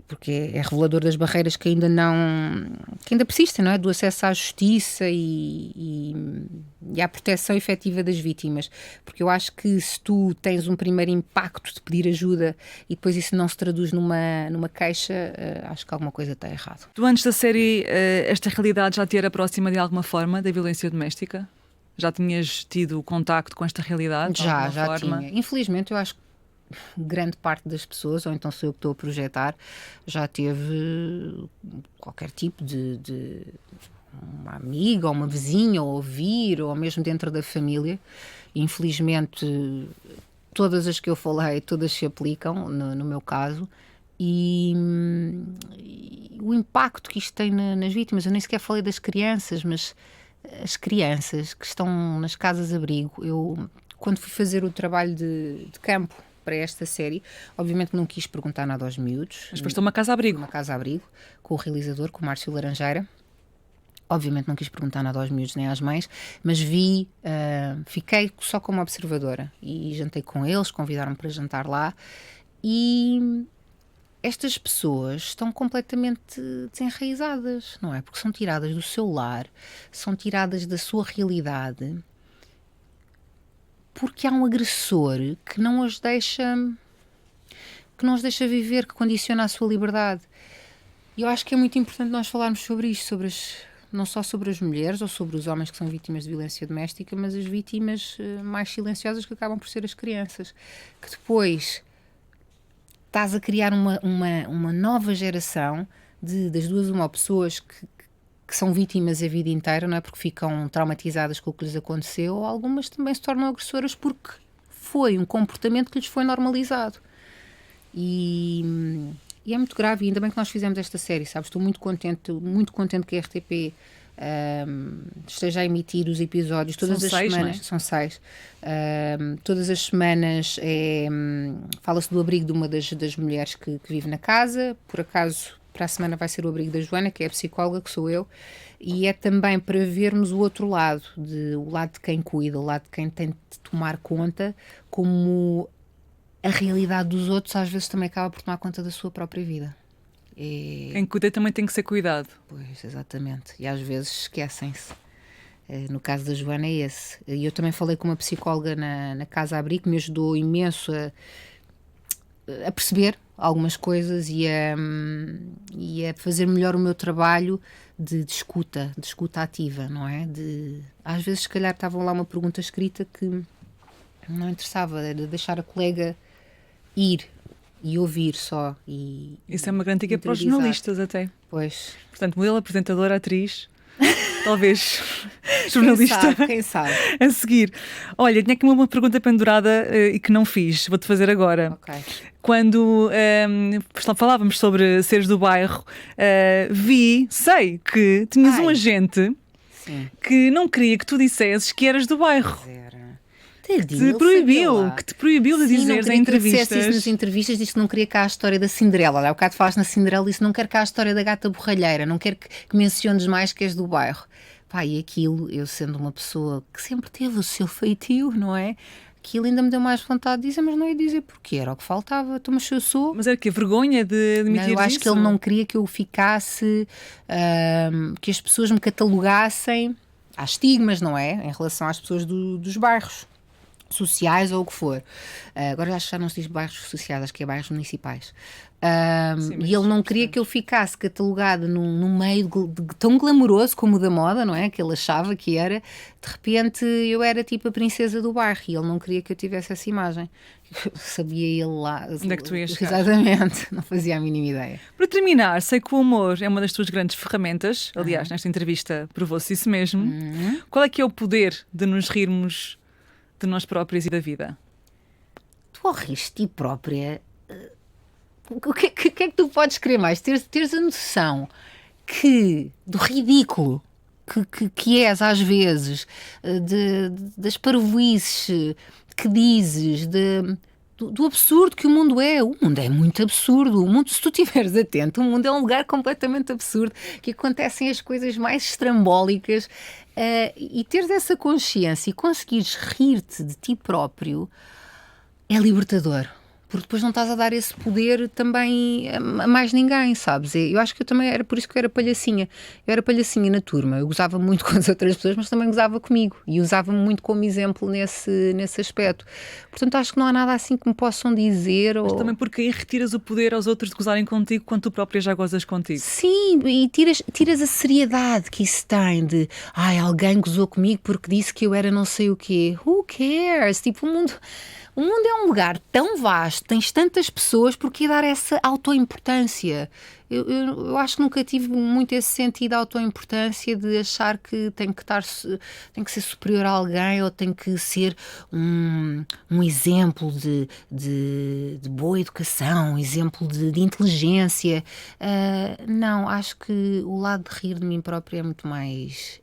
Porque é revelador das barreiras que ainda persistem, não é? Do acesso à justiça e à proteção efetiva das vítimas, porque eu acho que se tu tens um primeiro impacto de pedir ajuda e depois isso não se traduz numa queixa, acho que alguma coisa está errado. Tu, antes da série, esta realidade já te era próxima de alguma forma da violência doméstica? Já tinhas tido contacto com esta realidade? Já forma? tinha. Infelizmente, eu acho que grande parte das pessoas, ou então sou eu que estou a projetar, já teve qualquer tipo de uma amiga ou uma vizinha, ou ouvir, ou mesmo dentro da família. Infelizmente, todas as que eu falei, todas se aplicam, no meu caso, e o impacto que isto tem nas vítimas. Eu nem sequer falei das crianças, mas as crianças que estão nas casas-abrigo, eu, quando fui fazer o trabalho de campo para esta série, obviamente não quis perguntar nada aos miúdos. Mas prestou uma casa-abrigo. Uma casa-abrigo, com o realizador, com o Márcio Laranjeira. Obviamente não quis perguntar nada aos miúdos nem às mães, mas fiquei só como observadora e jantei com eles, convidaram-me para jantar lá, e estas pessoas estão completamente desenraizadas, não é? Porque são tiradas do seu lar, são tiradas da sua realidade, porque há um agressor que não os deixa viver, que condiciona a sua liberdade. E eu acho que é muito importante nós falarmos sobre isto, não só sobre as mulheres ou sobre os homens que são vítimas de violência doméstica, mas as vítimas mais silenciosas, que acabam por ser as crianças, que depois estás a criar uma nova geração das duas uma, pessoas que são vítimas a vida inteira, não é? Porque ficam traumatizadas com o que lhes aconteceu, ou algumas também se tornam agressoras porque foi um comportamento que lhes foi normalizado. E é muito grave, e ainda bem que nós fizemos esta série, sabes? Estou muito contente que a RTP esteja a emitir os episódios todas as semanas. Não é? São 6. Todas as semanas fala-se do abrigo de uma das mulheres que vive na casa. Por acaso, para a semana vai ser o abrigo da Joana, que é a psicóloga, que sou eu, e é também para vermos o outro lado, o lado de quem cuida, o lado de quem tem de tomar conta, como a realidade dos outros às vezes também acaba por tomar conta da sua própria vida. Quem cuida também tem que ser cuidado. Pois, exatamente. E às vezes esquecem-se. No caso da Joana é esse. E eu também falei com uma psicóloga na Casa Abrigo, que me ajudou imenso a perceber algumas coisas e a fazer melhor o meu trabalho de escuta ativa, não é? Às vezes, se calhar, estavam lá uma pergunta escrita que não interessava, era deixar a colega ir e ouvir só. Isso é uma grande dica para os jornalistas até. Pois. Portanto, modelo, apresentadora, atriz, talvez jornalista. Quem sabe? A seguir. Olha, tinha aqui uma pergunta pendurada e que não fiz, vou-te fazer agora. Ok. Quando falávamos sobre seres do bairro, sei que tinhas um agente que não queria que tu dissesses que eras do bairro. Que te proibiu de dizeres em entrevistas. Isso nas entrevistas, disse que não queria cá a história da Cinderela. Há bocado falaste na Cinderela, disse não quero cá a história da gata borralheira, não quero que menciones mais que és do bairro. Pá, e aquilo, eu sendo uma pessoa que sempre teve o seu feitio, não é? Aquilo ainda me deu mais vontade de dizer, mas não ia dizer porquê, era o que faltava. Então, mas eu sou... Mas era que vergonha de admitir isso? Eu acho que ele não queria que eu ficasse, que as pessoas me catalogassem. Há estigmas, não é? Em relação às pessoas dos bairros sociais ou o que for. Agora acho que já não se diz bairros sociais, acho que é bairros municipais. Sim, e ele não queria que eu ficasse catalogada num meio tão glamouroso como o da moda, não é? Que ele achava que era. De repente eu era tipo a princesa do bairro e ele não queria que eu tivesse essa imagem. Sabia ele lá. Onde é que tu ias chegar? Exatamente, não fazia a mínima ideia. Para terminar, sei que o humor é uma das tuas grandes ferramentas. Aliás, nesta entrevista provou-se isso mesmo. Qual é que é o poder de nos rirmos de nós próprios e da vida? Tu ao rires de ti própria, o que é que tu podes querer mais? Teres a noção do ridículo que és às vezes, das parvoíces que dizes, do absurdo que o mundo é. O mundo é muito absurdo. O mundo, se tu estiveres atento, o mundo é um lugar completamente absurdo, que acontecem as coisas mais estrambólicas, e teres essa consciência e conseguires rir-te de ti próprio é libertador. porque depois não estás a dar esse poder também a mais ninguém, sabes? Eu acho que eu também era por isso que eu era palhacinha. Eu era palhacinha na turma, eu gozava muito com as outras pessoas, mas também gozava comigo e usava-me muito como exemplo nesse aspecto. Portanto, acho que não há nada assim que me possam dizer. Mas também porque aí retiras o poder aos outros de gozarem contigo quando tu própria já gozas contigo. Sim, e tiras a seriedade que isso tem de alguém gozou comigo porque disse que eu era não sei o quê. Who cares? Tipo, o mundo é um lugar tão vasto, tens tantas pessoas, por que dar essa autoimportância? Eu acho que nunca tive muito esse sentido de autoimportância, de achar que tem que ser superior a alguém ou tem que ser um exemplo de boa educação, um exemplo de inteligência. Não, acho que o lado de rir de mim própria é muito mais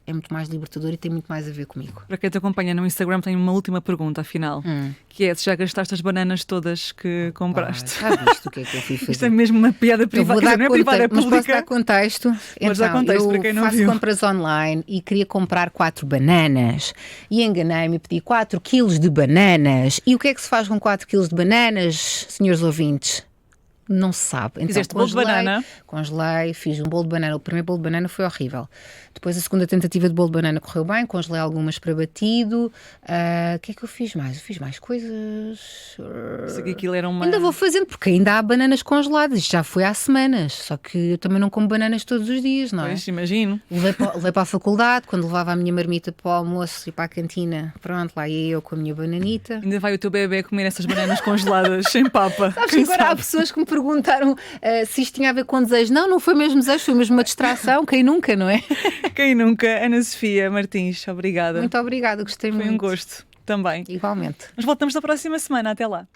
libertador e tem muito mais a ver comigo. Para quem te acompanha no Instagram, tenho uma última pergunta, afinal, que é se já gastaste as bananas todas que compraste. Já viste o que é que eu fui fazer? Isto é mesmo uma piada privada, não é privada, é mas pública. posso dar contexto? Podes dar contexto para quem não faço viu. compras online e queria comprar 4 bananas e enganei-me e pedi 4 quilos de bananas. E o que é que se faz com 4 quilos de bananas, senhores ouvintes? Não se sabe. Então, fizeste bolo de banana? Congelei, fiz um bolo de banana. O primeiro bolo de banana foi horrível. Depois a segunda tentativa de bolo de banana correu bem, congelei algumas para batido. O que é que eu fiz mais? Eu fiz mais coisas. Sei que aquilo era uma... Ainda vou fazendo, porque ainda há bananas congeladas. Isto já foi há semanas. Só que eu também não como bananas todos os dias, não é? Pois, imagino. Levei para a faculdade, quando levava a minha marmita para o almoço e para a cantina. Pronto, lá ia eu com a minha bananita. Ainda vai o teu bebê comer essas bananas congeladas sem papa. Sabes que agora há pessoas que me perguntaram se isto tinha a ver com desejo. Não foi mesmo desejo, foi mesmo uma distração. Quem nunca, não é? Quem nunca? Ana Sofia Martins, obrigada. Muito obrigada, gostei muito. Foi um gosto também. Igualmente. Nós voltamos na próxima semana. Até lá.